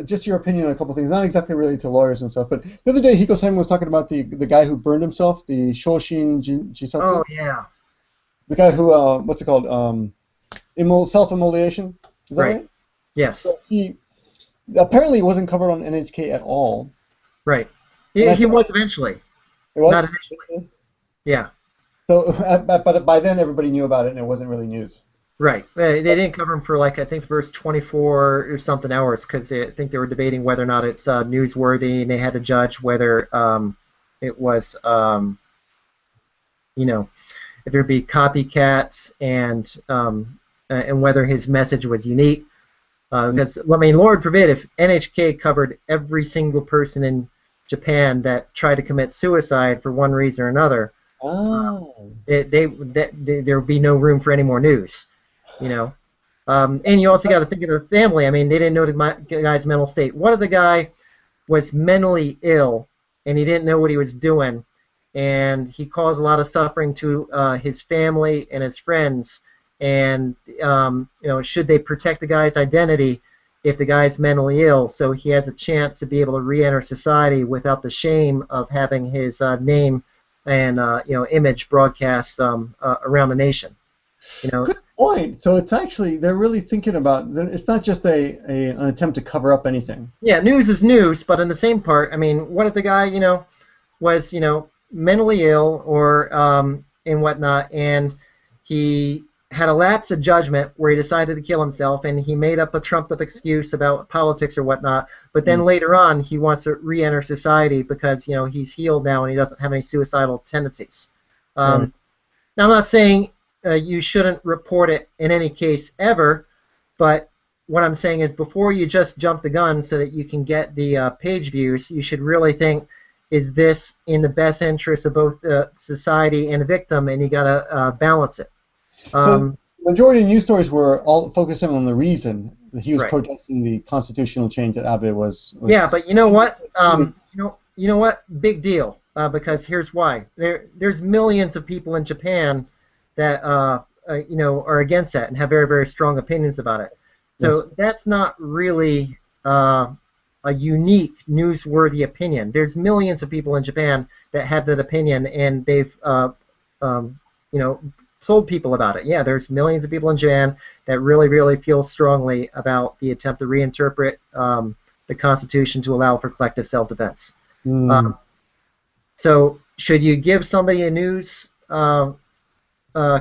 just your opinion on a couple things, not exactly related to lawyers and stuff, but the other day Hiko-san was talking about the guy who burned himself, the Shoshin Jisatsu. Oh yeah. The guy who what's it called? Self-immolation. Is that right? Yes. So he apparently wasn't covered on NHK at all. Right. He was eventually. It was? Not initially. Yeah. So, but by then everybody knew about it, and it wasn't really news. Right. They didn't cover him for, like, I think the first 24 or something hours, because I think they were debating whether or not it's newsworthy, and they had to judge whether it was, if there'd be copycats, and whether his message was unique. Because, I mean, Lord forbid if NHK covered every single person in Japan that tried to commit suicide for one reason or another, there would be no room for any more news. And you also got to think of the family. I mean, they didn't know the guy's mental state. What if the guy was mentally ill and he didn't know what he was doing, and he caused a lot of suffering to his family and his friends? And should they protect the guy's identity if the guy's mentally ill, so he has a chance to be able to re-enter society without the shame of having his name and image broadcast around the nation? Good point. So it's actually, they're really thinking about, it's not just an attempt to cover up anything. Yeah, news is news, but in the same part, I mean, what if the guy was mentally ill or and whatnot, and he had a lapse of judgment where he decided to kill himself, and he made up a trumped-up excuse about politics or whatnot. But then later on, he wants to re-enter society because he's healed now and he doesn't have any suicidal tendencies. Now, I'm not saying you shouldn't report it in any case ever, but what I'm saying is before you just jump the gun so that you can get the page views, you should really think, is this in the best interest of both the society and the victim, and you got to balance it. So the majority of news stories were all focusing on the reason that he was protesting the constitutional change that Abe was. Yeah, but you know what? You know what? Big deal. Because here's why. There's millions of people in Japan that are against that and have very, very strong opinions about it. So that's not really a unique, newsworthy opinion. There's millions of people in Japan that have that opinion, and they've told people about it. Yeah, there's millions of people in Japan that really, really feel strongly about the attempt to reinterpret the Constitution to allow for collective self-defense. So should you give somebody a news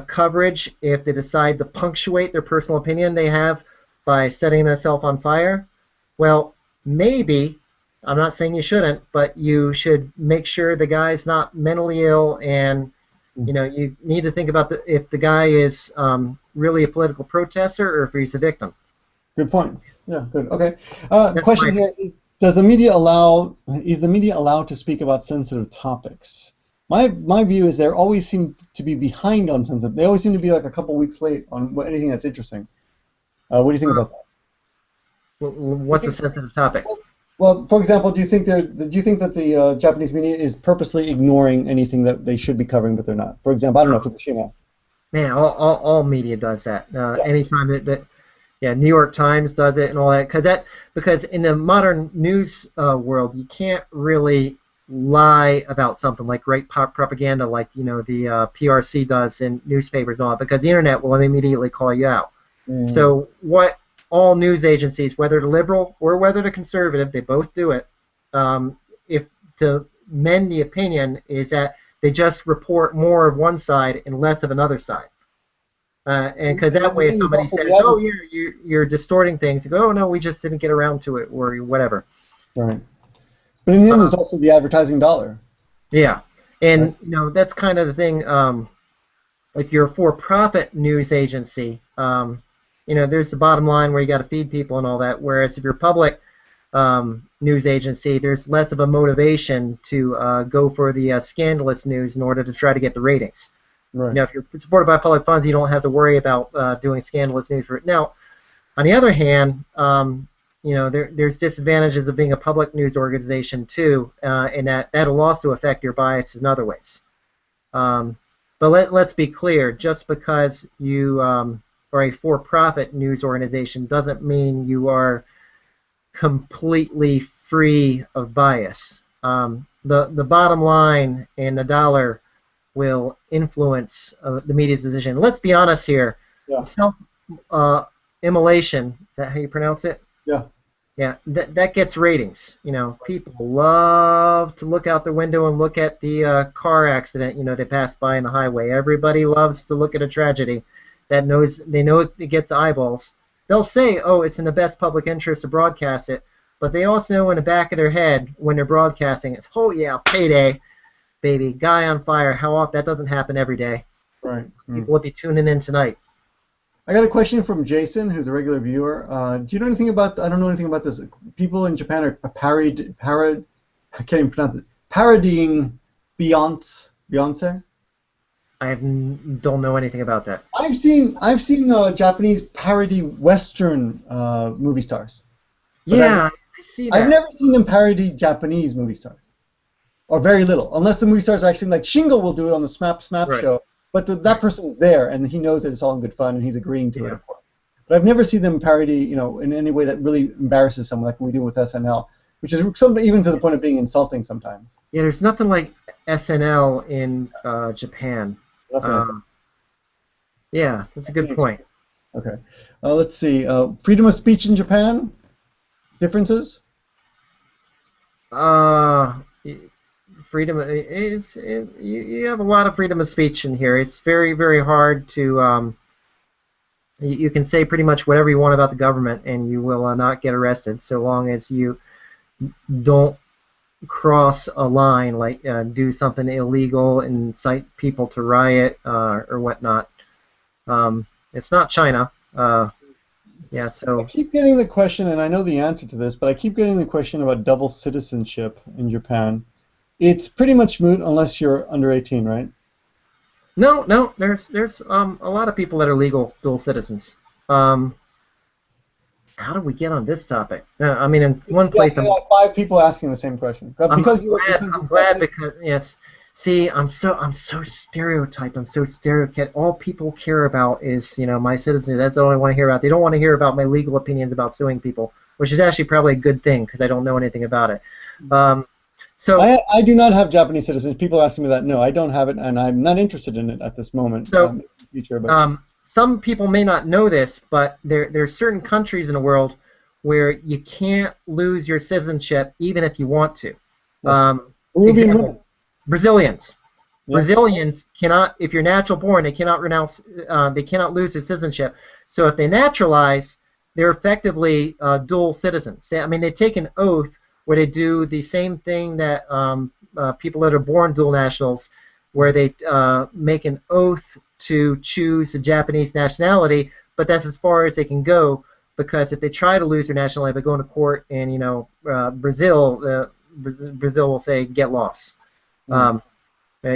coverage if they decide to punctuate their personal opinion they have by setting themselves on fire? Well, maybe. I'm not saying you shouldn't, but you should make sure the guy's not mentally ill, and you need to think about if the guy is really a political protester or if he's a victim. Good point. Yeah, good. Okay. Question here: is the media allowed to speak about sensitive topics? My view is they always seem to be behind on sensitive. They always seem to be like a couple weeks late on anything that's interesting. What do you think about that? What's a sensitive topic? Well, for example, do you think that the Japanese media is purposely ignoring anything that they should be covering, but they're not? For example, I don't know, Fukushima. Man, all media does that. Anytime New York Times does it and all that, because in the modern news world, you can't really lie about something like great propaganda, like the PRC does in newspapers and all that, because the internet will immediately call you out. So what all news agencies, whether they're liberal or whether they're conservative, they both do it. If to mend the opinion is that they just report more of one side and less of another side. And because that way, if somebody says, "Oh, you're distorting things," you go, "Oh no, we just didn't get around to it," or whatever. Right. But in the end, there's also the advertising dollar. Yeah, and that's kind of the thing. If you're a for-profit news agency, there's the bottom line where you got to feed people and all that. Whereas if you're a public news agency, there's less of a motivation to go for the scandalous news in order to try to get the ratings. Right. If you're supported by public funds, you don't have to worry about doing scandalous news for it. Now, on the other hand, there's disadvantages of being a public news organization too, and that'll also affect your bias in other ways. But let's be clear: just because you are a for-profit news organization doesn't mean you are completely free of bias. The bottom line and the dollar will influence the media's decision. Let's be honest here. Yeah. Self-immolation, is that how you pronounce it? Yeah. Yeah, that gets ratings. People love to look out the window and look at the car accident, they pass by on the highway. Everybody loves to look at a tragedy they know it gets eyeballs. They'll say, "Oh, it's in the best public interest to broadcast it," but they also know in the back of their head when they're broadcasting, it's, "Oh yeah, payday, baby, guy on fire." How often that doesn't happen every day? Right. People will be tuning in tonight. I got a question from Jason, who's a regular viewer. Do you know anything about? I don't know anything about this. People in Japan are I can't even pronounce it. Parodying Beyonce. I don't know anything about that. I've seen Japanese parody Western movie stars. Yeah, I see that. I've never seen them parody Japanese movie stars, or very little, unless the movie stars are actually like Shingo will do it on the Smap show. But that person is there, and he knows that it's all in good fun, and he's agreeing to it, of course. But I've never seen them parody, in any way that really embarrasses someone, like we do with SNL, which is even to the point of being insulting sometimes. Yeah, there's nothing like SNL in Japan. Yeah, that's a good point. Okay, let's see. Freedom of speech in Japan? Differences? Freedom you have a lot of freedom of speech in here. It's very, very hard to You can say pretty much whatever you want about the government, and you will not get arrested, so long as you don't cross a line, like do something illegal, incite people to riot or whatnot. It's not China. Yeah, I so keep getting the question, and I know the answer to this, but I keep getting the question about double citizenship in Japan. It's pretty much moot unless you're under 18, right? no, there's a lot of people that are legal dual citizens. Um, how did we get on this topic? I mean, in one Yeah, place, I got 5 people asking the same question. Because I'm glad because yes. See, I'm so stereotyped. I'm so stereotyped. All people care about is my citizenship. That's all I want to hear about. They don't want to hear about my legal opinions about suing people, which is actually probably a good thing because I don't know anything about it. So I do not have Japanese citizens. People asking me that. No, I don't have it, and I'm not interested in it at this moment. so In the future, but some people may not know this, but there are certain countries in the world where you can't lose your citizenship even if you want to. yes. Peruvian Example: women. Brazilians. Yes. Brazilians cannot, if you're natural born, they cannot renounce. They cannot lose their citizenship. So if they naturalize, they're effectively dual citizens. I mean, they take an oath where they do the same thing that people that are born dual nationals, where they make an oath to choose a Japanese nationality, but that's as far as they can go, because if they try to lose their nationality by going to court in Brazil, Brazil will say get lost.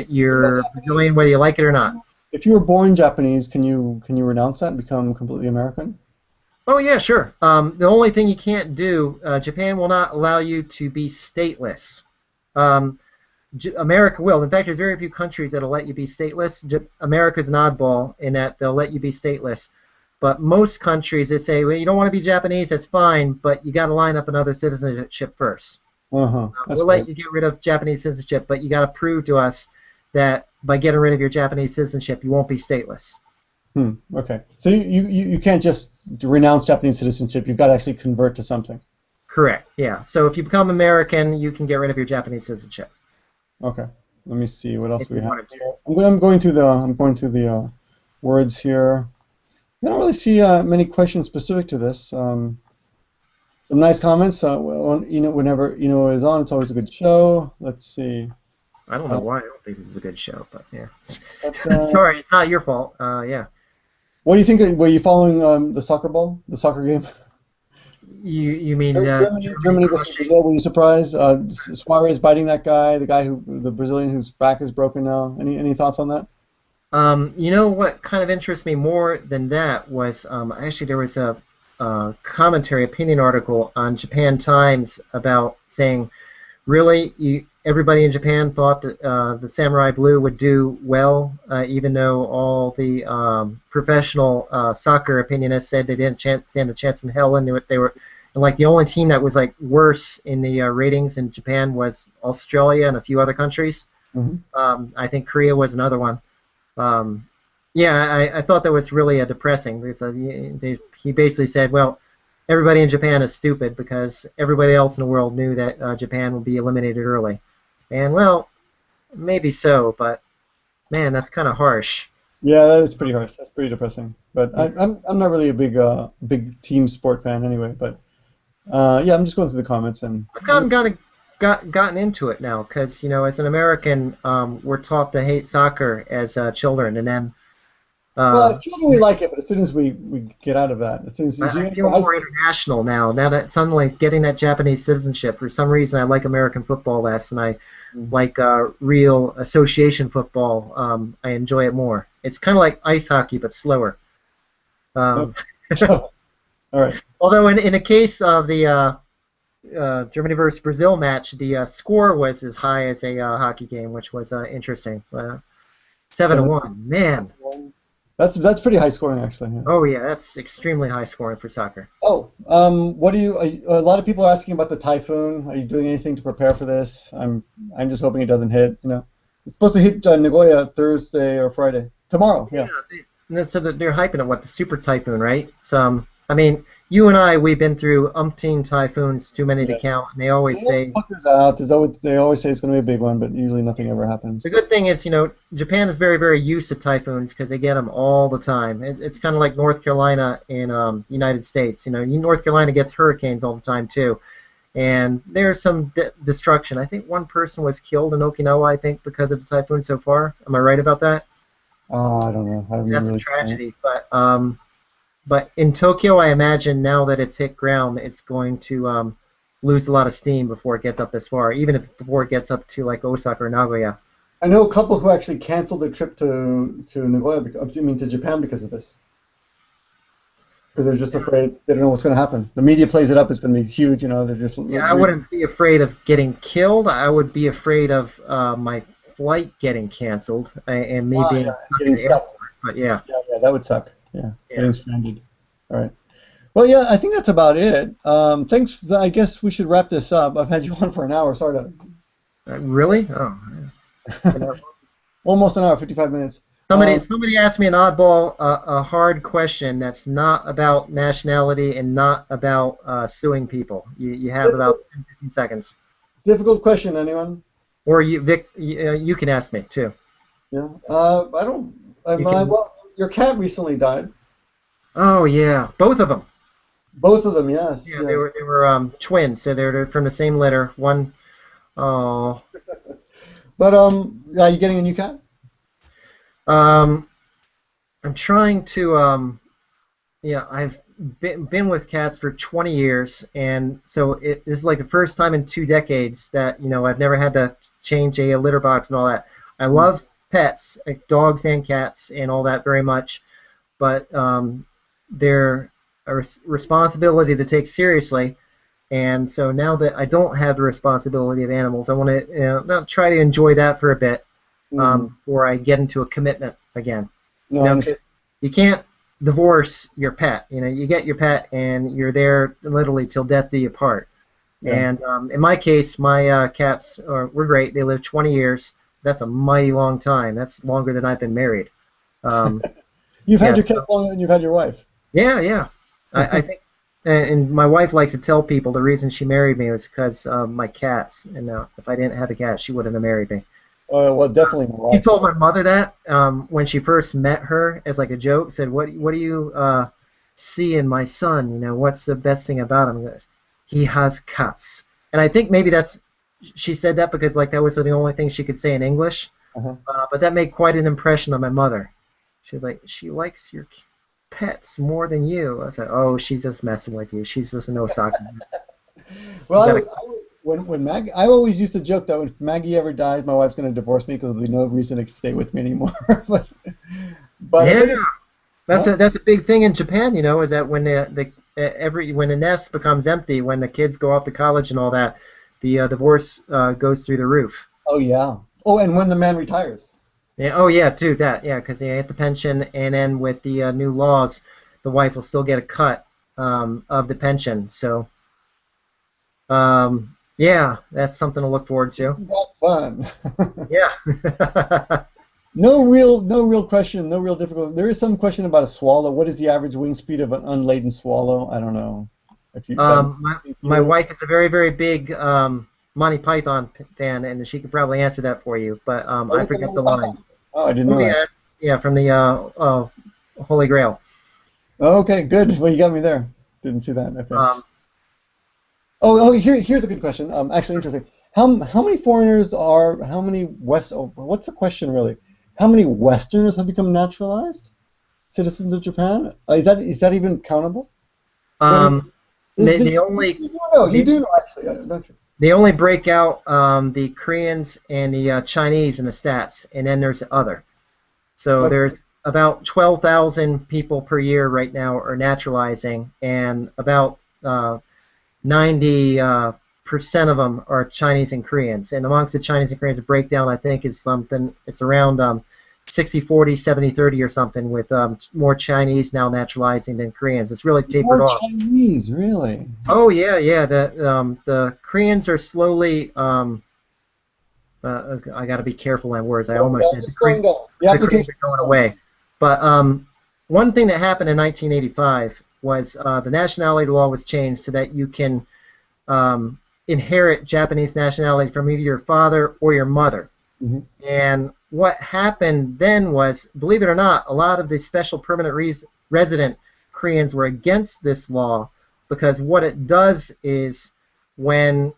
You're Brazilian whether you like it or not. If you were born Japanese, can you renounce that and become completely American? Oh yeah, sure. The only thing you can't do, Japan will not allow you to be stateless. America will. In fact, there's very few countries that'll let you be stateless. America's an oddball in that they'll let you be stateless. But most countries, they say, well, you don't want to be Japanese, that's fine, but you got to line up another citizenship first. We'll let you get rid of Japanese citizenship, but you got to prove to us that by getting rid of your Japanese citizenship, you won't be stateless. Okay. So you can't just renounce Japanese citizenship. You've got to actually convert to something. Correct. Yeah. So if you become American, you can get rid of your Japanese citizenship. Okay. Let me see what else If we you have. wanted to. I'm going through the words here. I don't really see many questions specific to this. Some nice comments. Whenever is on, it's always a good show. Let's see. I don't know why I don't think this is a good show, but yeah. But, Sorry, it's not your fault. Yeah. What do you think? Were you following the soccer game? You mean Germany versus Brazil? Were you surprised? Suarez biting that guy, the Brazilian whose back is broken now. Any thoughts on that? You know what kind of interests me more than that was actually there was a commentary opinion article on Japan Times about saying, really, everybody in Japan thought that the Samurai Blue would do well, even though all the professional soccer opinionists said they didn't stand a chance in hell, and they were like the only team that was like worse in the ratings in Japan was Australia and a few other countries. I think Korea was another one. Yeah, I thought that was really depressing because he basically said, well, everybody in Japan is stupid because everybody else in the world knew that Japan would be eliminated early. And, well, maybe so, but, man, that's kind of harsh. Yeah, that is pretty harsh. That's pretty depressing. But I'm not really a big team sport fan anyway. But, yeah, I'm just going through the comments. And I've gotten into it now because, as an American, we're taught to hate soccer as children, and then well, as children we like it, but as soon as we get out of that, as soon as I feel more international now. Now that suddenly getting that Japanese citizenship, for some reason I like American football less, and I like real association football. I enjoy it more. It's kind of like ice hockey, but slower. All right. Although in the case of the Germany versus Brazil match, the score was as high as a hockey game, which was interesting. 7-1, man. That's pretty high scoring, actually. Yeah. Oh yeah, that's extremely high scoring for soccer. Oh, what do you? A lot of people are asking about the Typhoon. Are you doing anything to prepare for this? I'm just hoping it doesn't hit. It's supposed to hit Nagoya Thursday or Friday. Tomorrow. Yeah. So they're hyping it. What, the Super Typhoon, right? I mean, you and I, we've been through umpteen typhoons, too many to Yes. count, and they always say Fuckers out. They always say it's going to be a big one, but usually nothing ever happens. the good thing is, Japan is very, very used to typhoons because they get them all the time. It's kind of like North Carolina in United States. North Carolina gets hurricanes all the time too, and there's some destruction. I think one person was killed in Okinawa, I think, because of the typhoon so far. Am I right about that? I don't know. I haven't That's a really. tragedy, but in Tokyo, I imagine now that it's hit ground, it's going to lose a lot of steam before it gets up this far, even if before it gets up to like Osaka or Nagoya. I know a couple who actually canceled their trip to Nagoya, to Japan because of this. Because they're just afraid. They don't know what's going to happen. The media plays it up. It's going to be huge. They're just. Yeah, I wouldn't be afraid of getting killed. I would be afraid of my flight getting canceled and me being getting stuck. But yeah. Yeah, that would suck. Yeah, getting stranded. All right. Well, yeah, I think that's about it. Thanks. I guess we should wrap this up. I've had you on for an hour. Sorry to. Really? Oh. Yeah. Almost an hour, 55 minutes. Somebody asked me an oddball, a hard question that's not about nationality and not about suing people. You have about 10, 15 seconds. Difficult question, anyone? Or Vic, you can ask me too. Yeah. I don't. Well, your cat recently died. Oh yeah, both of them. Both of them, yes. Yeah, they were twins, so they're from the same litter. One. Oh. But are you getting a new cat? I'm trying to. Yeah, I've been with cats for 20 years, and so this is like the first time in 2 decades that I've never had to change a litter box and all that. I love pets, like dogs and cats, and all that very much, but they're a responsibility to take seriously. And so now that I don't have the responsibility of animals, I want to try to enjoy that for a bit before I get into a commitment again. No, you can't divorce your pet. You get your pet and you're there literally till death do you part. Yeah. And in my case, my cats were great. They lived 20 years. That's a mighty long time. That's longer than I've been married. You've had your cats longer than you've had your wife. Yeah, yeah. I think. And my wife likes to tell people the reason she married me was because of my cats. And if I didn't have a cat, she wouldn't have married me. Well, definitely my wife. He told my mother that when she first met her as like a joke. Said, "What do you see in my son? What's the best thing about him?" He goes, "He has cats." And I think maybe she said that because like that was the only thing she could say in English. But that made quite an impression on my mother. She was like, "She likes your pets more than you." I was like, "Oh, she's just messing with you. She's just an Osaka." Well, when Maggie, I always used to joke that if Maggie ever dies, my wife's going to divorce me because there'll be no reason to stay with me anymore. but yeah, that's a big thing in Japan. Is that when when the nest becomes empty, when the kids go off to college and all that, the divorce goes through the roof. Oh yeah. Oh, and when the man retires. Yeah. Oh yeah, too. Because they get the pension, and then with the new laws, the wife will still get a cut of the pension. So, yeah, that's something to look forward to. That's fun. Yeah. No real question, no real difficult. There is some question about a swallow. What is the average wing speed of an unladen swallow? I don't know. If you. My wife is a very, very big Monty Python fan, and she could probably answer that for you. But I forget the line. Oh, I didn't know that. Yeah, from the Holy Grail. Okay, good. Well, you got me there. Didn't see that. Okay. Here's a good question. Actually, interesting. How many foreigners what's the question really? How many Westerners have become naturalized citizens of Japan? Is that even countable? They only. You do know actually, don't you? They only break out the Koreans and the Chinese in the stats, and then there's the other. So there's about 12,000 people per year right now are naturalizing, and about 90% of them are Chinese and Koreans. And amongst the Chinese and Koreans, the breakdown I think is something. It's around 60-40, 70-30 or something, with more Chinese now naturalizing than Koreans. It's really tapered off. More Chinese, really? Oh yeah. The Koreans are slowly. I got to be careful on words. I almost said the Koreans are going away. But one thing that happened in 1985 was the nationality law was changed so that you can inherit Japanese nationality from either your father or your mother. Mm-hmm. And what happened then was, believe it or not, a lot of the special permanent resident Koreans were against this law, because what it does is when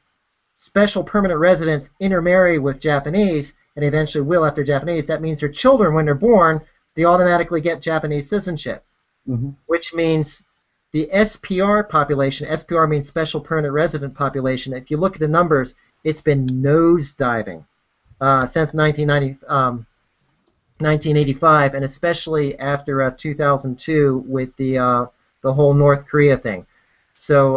special permanent residents intermarry with Japanese, and eventually will after Japanese, that means their children, when they're born, they automatically get Japanese citizenship, Mm-hmm. which means the SPR population, SPR means special permanent resident population, if you look at the numbers, it's been nosediving since 1985, and especially after 2002 with the whole North Korea thing. So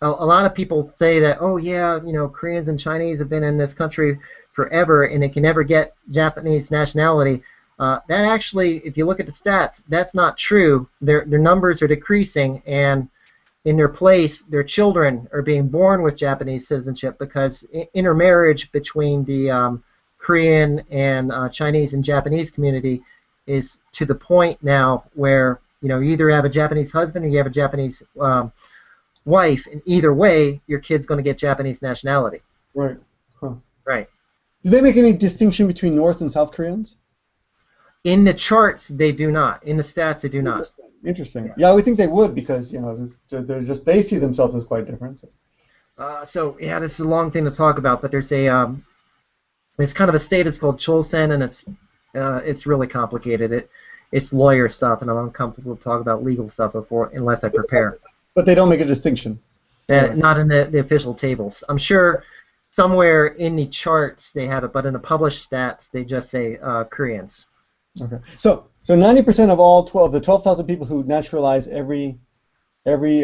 a lot of people say that, oh yeah, Koreans and Chinese have been in this country forever and they can never get Japanese nationality. That actually, if you look at the stats, that's not true. Their numbers are decreasing, and in their place, their children are being born with Japanese citizenship, because intermarriage between the Korean and Chinese and Japanese community is to the point now where you either have a Japanese husband or you have a Japanese wife, and either way, your kid's going to get Japanese nationality. Right. Huh. Right. Do they make any distinction between North and South Koreans? In the charts, they do not. In the stats, they do not. Interesting. Yeah, I would think they would, because they see themselves as quite different. So yeah, this is a long thing to talk about, but there's it's kind of a state. It's called Chosen, and it's really complicated. It's lawyer stuff, and I'm uncomfortable to talk about legal stuff unless I prepare. But they don't make a distinction. Not in the official tables. I'm sure somewhere in the charts they have it, but in the published stats they just say Koreans. Okay. So 90% of all 12,000 people who naturalize every year. Every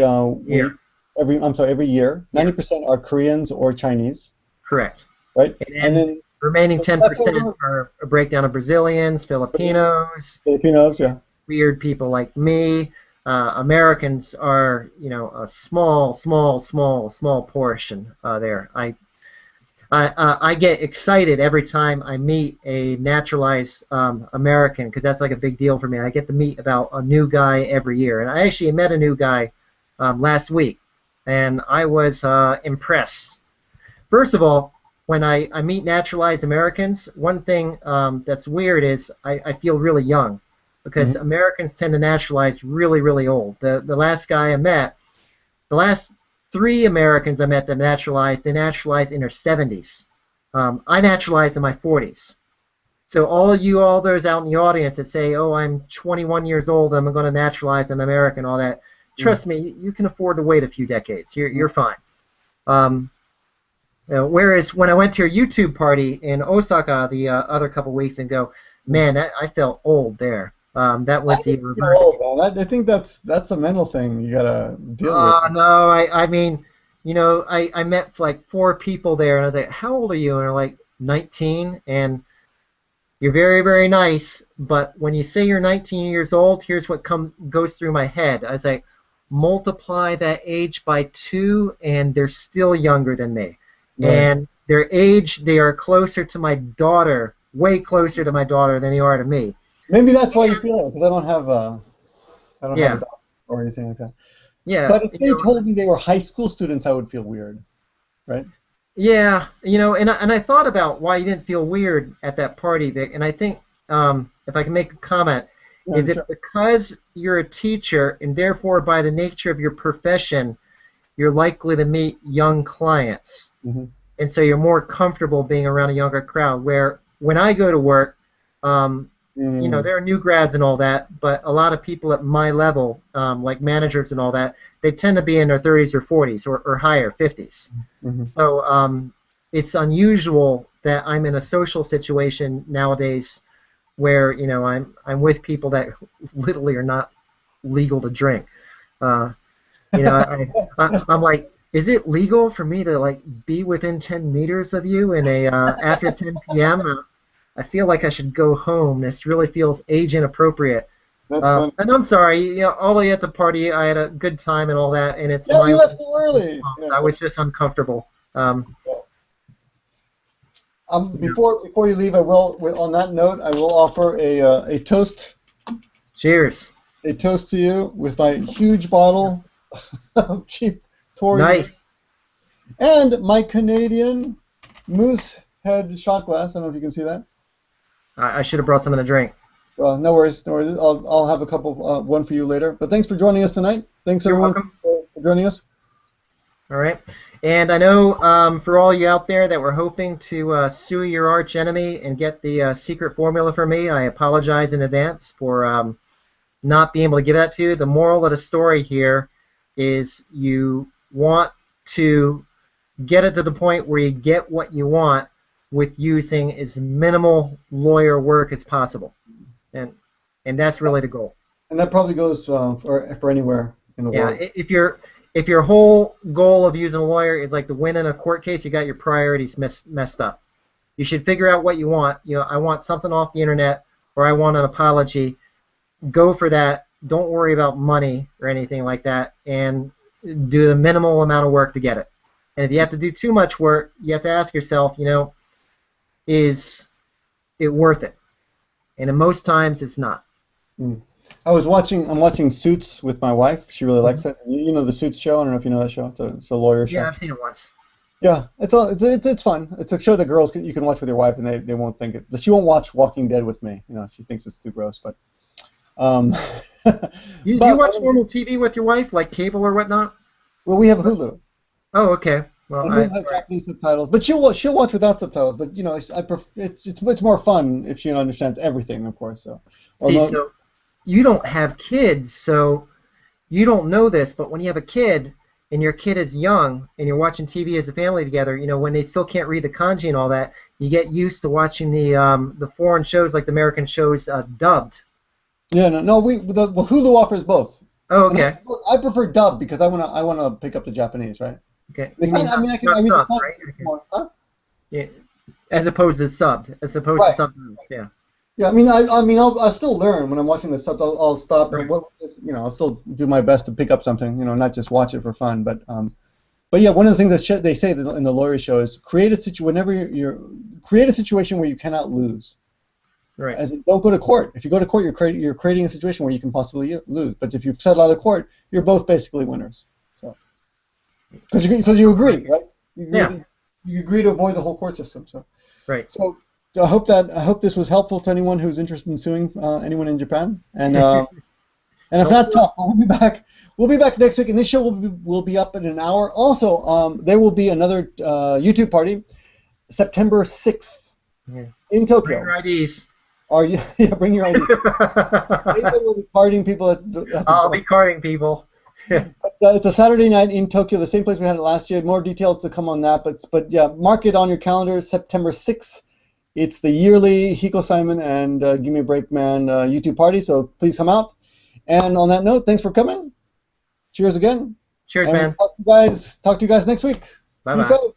year, 90% are Koreans or Chinese. Correct. Right. And then remaining 10% are a breakdown of Brazilians, Filipinos. Yeah. Weird people like me. Americans are, a small portion there. I get excited every time I meet a naturalized American, because that's like a big deal for me. I get to meet about a new guy every year, and I actually met a new guy last week, and I was impressed. First of all, when I meet naturalized Americans, one thing that's weird is I feel really young, because Americans tend to naturalize really, really old. The last guy I met, the last 3 Americans I met that naturalized, they naturalized in their 70s. I naturalized in my 40s. So all those out in the audience that say, oh, I'm 21 years old and I'm going to naturalize an American, all that, trust me, you can afford to wait a few decades. You're fine. Whereas when I went to your YouTube party in Osaka the other couple weeks ago, man, I felt old there. That was the reverse. I think that's a mental thing you gotta deal with. No, I mean, I met like 4 people there, and I was like, how old are you? And they're like, 19, and you're very, very nice, but when you say you're 19 years old, here's what goes through my head. I was like, multiply that age by 2, and they're still younger than me. Right. And their age, they are closer to my daughter, way closer to my daughter than they are to me. Maybe that's why you feel it, because I don't have a daughter or anything like that. Yeah. But if they told me they were high school students, I would feel weird, right? Yeah, and I thought about why you didn't feel weird at that party, Vic, and I think if I can make a comment, is it because you're a teacher, and therefore by the nature of your profession, you're likely to meet young clients, and so you're more comfortable being around a younger crowd, where when I go to work, there are new grads and all that, but a lot of people at my level, like managers and all that, they tend to be in their 30s or 40s or higher, 50s. So it's unusual that I'm in a social situation nowadays where I'm with people that literally are not legal to drink. I'm like, is it legal for me to like be within 10 meters of you in a after 10 p.m.? I feel like I should go home. This really feels age inappropriate. And I'm sorry, all the way at the party, I had a good time and all that, and it's you left so early. I was just uncomfortable. Before you leave, I will. On that note, I will offer a toast. Cheers. a toast to you with my huge bottle of cheap Tory. Nice. And my Canadian moose head shot glass. I don't know if you can see that. I should have brought something to drink. Well, no worries, no worries. I'll have a couple, one for you later. But thanks for joining us tonight. Thanks everyone for joining us. All right. And I know for all you out there that were hoping to sue your arch enemy and get the secret formula from me, I apologize in advance for not being able to give that to you. The moral of the story here is you want to get it to the point where you get what you want with using as minimal lawyer work as possible. And that's really the goal. And that probably goes for anywhere in the world. Yeah, if your whole goal of using a lawyer is like to win in a court case, you got your priorities messed up. You should figure out what you want. You know, I want something off the internet, or I want an apology. Go for that. Don't worry about money or anything like that, and do the minimal amount of work to get it. And if you have to do too much work, you have to ask yourself, you know, is it worth it? And in most times, it's not. I'm watching Suits with my wife. She really likes it. You know the Suits show? I don't know if you know that show. It's a lawyer show. Yeah, I've seen it once. Yeah, it's fun. It's a show that you can watch with your wife, and they won't think it. She won't watch Walking Dead with me. You know, she thinks it's too gross. But you watch normal TV with your wife, like cable or whatnot? Well, we have Hulu. Oh, okay. Well, I have Japanese subtitles, but she'll watch without subtitles. But you know, it's more fun if she understands everything, of course. So you don't have kids, so you don't know this. But when you have a kid and your kid is young and you're watching TV as a family together, you know, when they still can't read the kanji and all that, you get used to watching the foreign shows, like the American shows, dubbed. Yeah, no, Hulu offers both. Oh, okay. I prefer dubbed because I wanna pick up the Japanese, right? Okay. Subbed, right? Okay. Huh? Yeah. As opposed to subbed, as opposed to subtitles, yeah. Yeah, I mean, I'll still learn when I'm watching the subs. I'll stop and I'll still do my best to pick up something, you know, not just watch it for fun. But yeah, one of the things that they say in the lawyer show is create a situation where you cannot lose. Right. As in, don't go to court. If you go to court, you're creating a situation where you can possibly lose. But if you settle out of court, you're both basically winners. So because you agree, right? You agree to avoid the whole court system. So right. So I hope this was helpful to anyone who's interested in suing anyone in Japan. And and if not, tough. We'll be back next week, and this show will be up in an hour. Also, there will be another YouTube party, September 6th in Tokyo. Bring your IDs. Yeah, bring your IDs. Eido will be carding people at I'll be carding people. It's a Saturday night in Tokyo, the same place we had it last year. More details to come on that, but yeah, mark it on your calendar, September 6th. It's the yearly Hiko Simon and Gimmeabreakman YouTube party, so please come out. And on that note, thanks for coming. Cheers again. Cheers, man. Talk to you guys next week. Bye-bye. Peace out.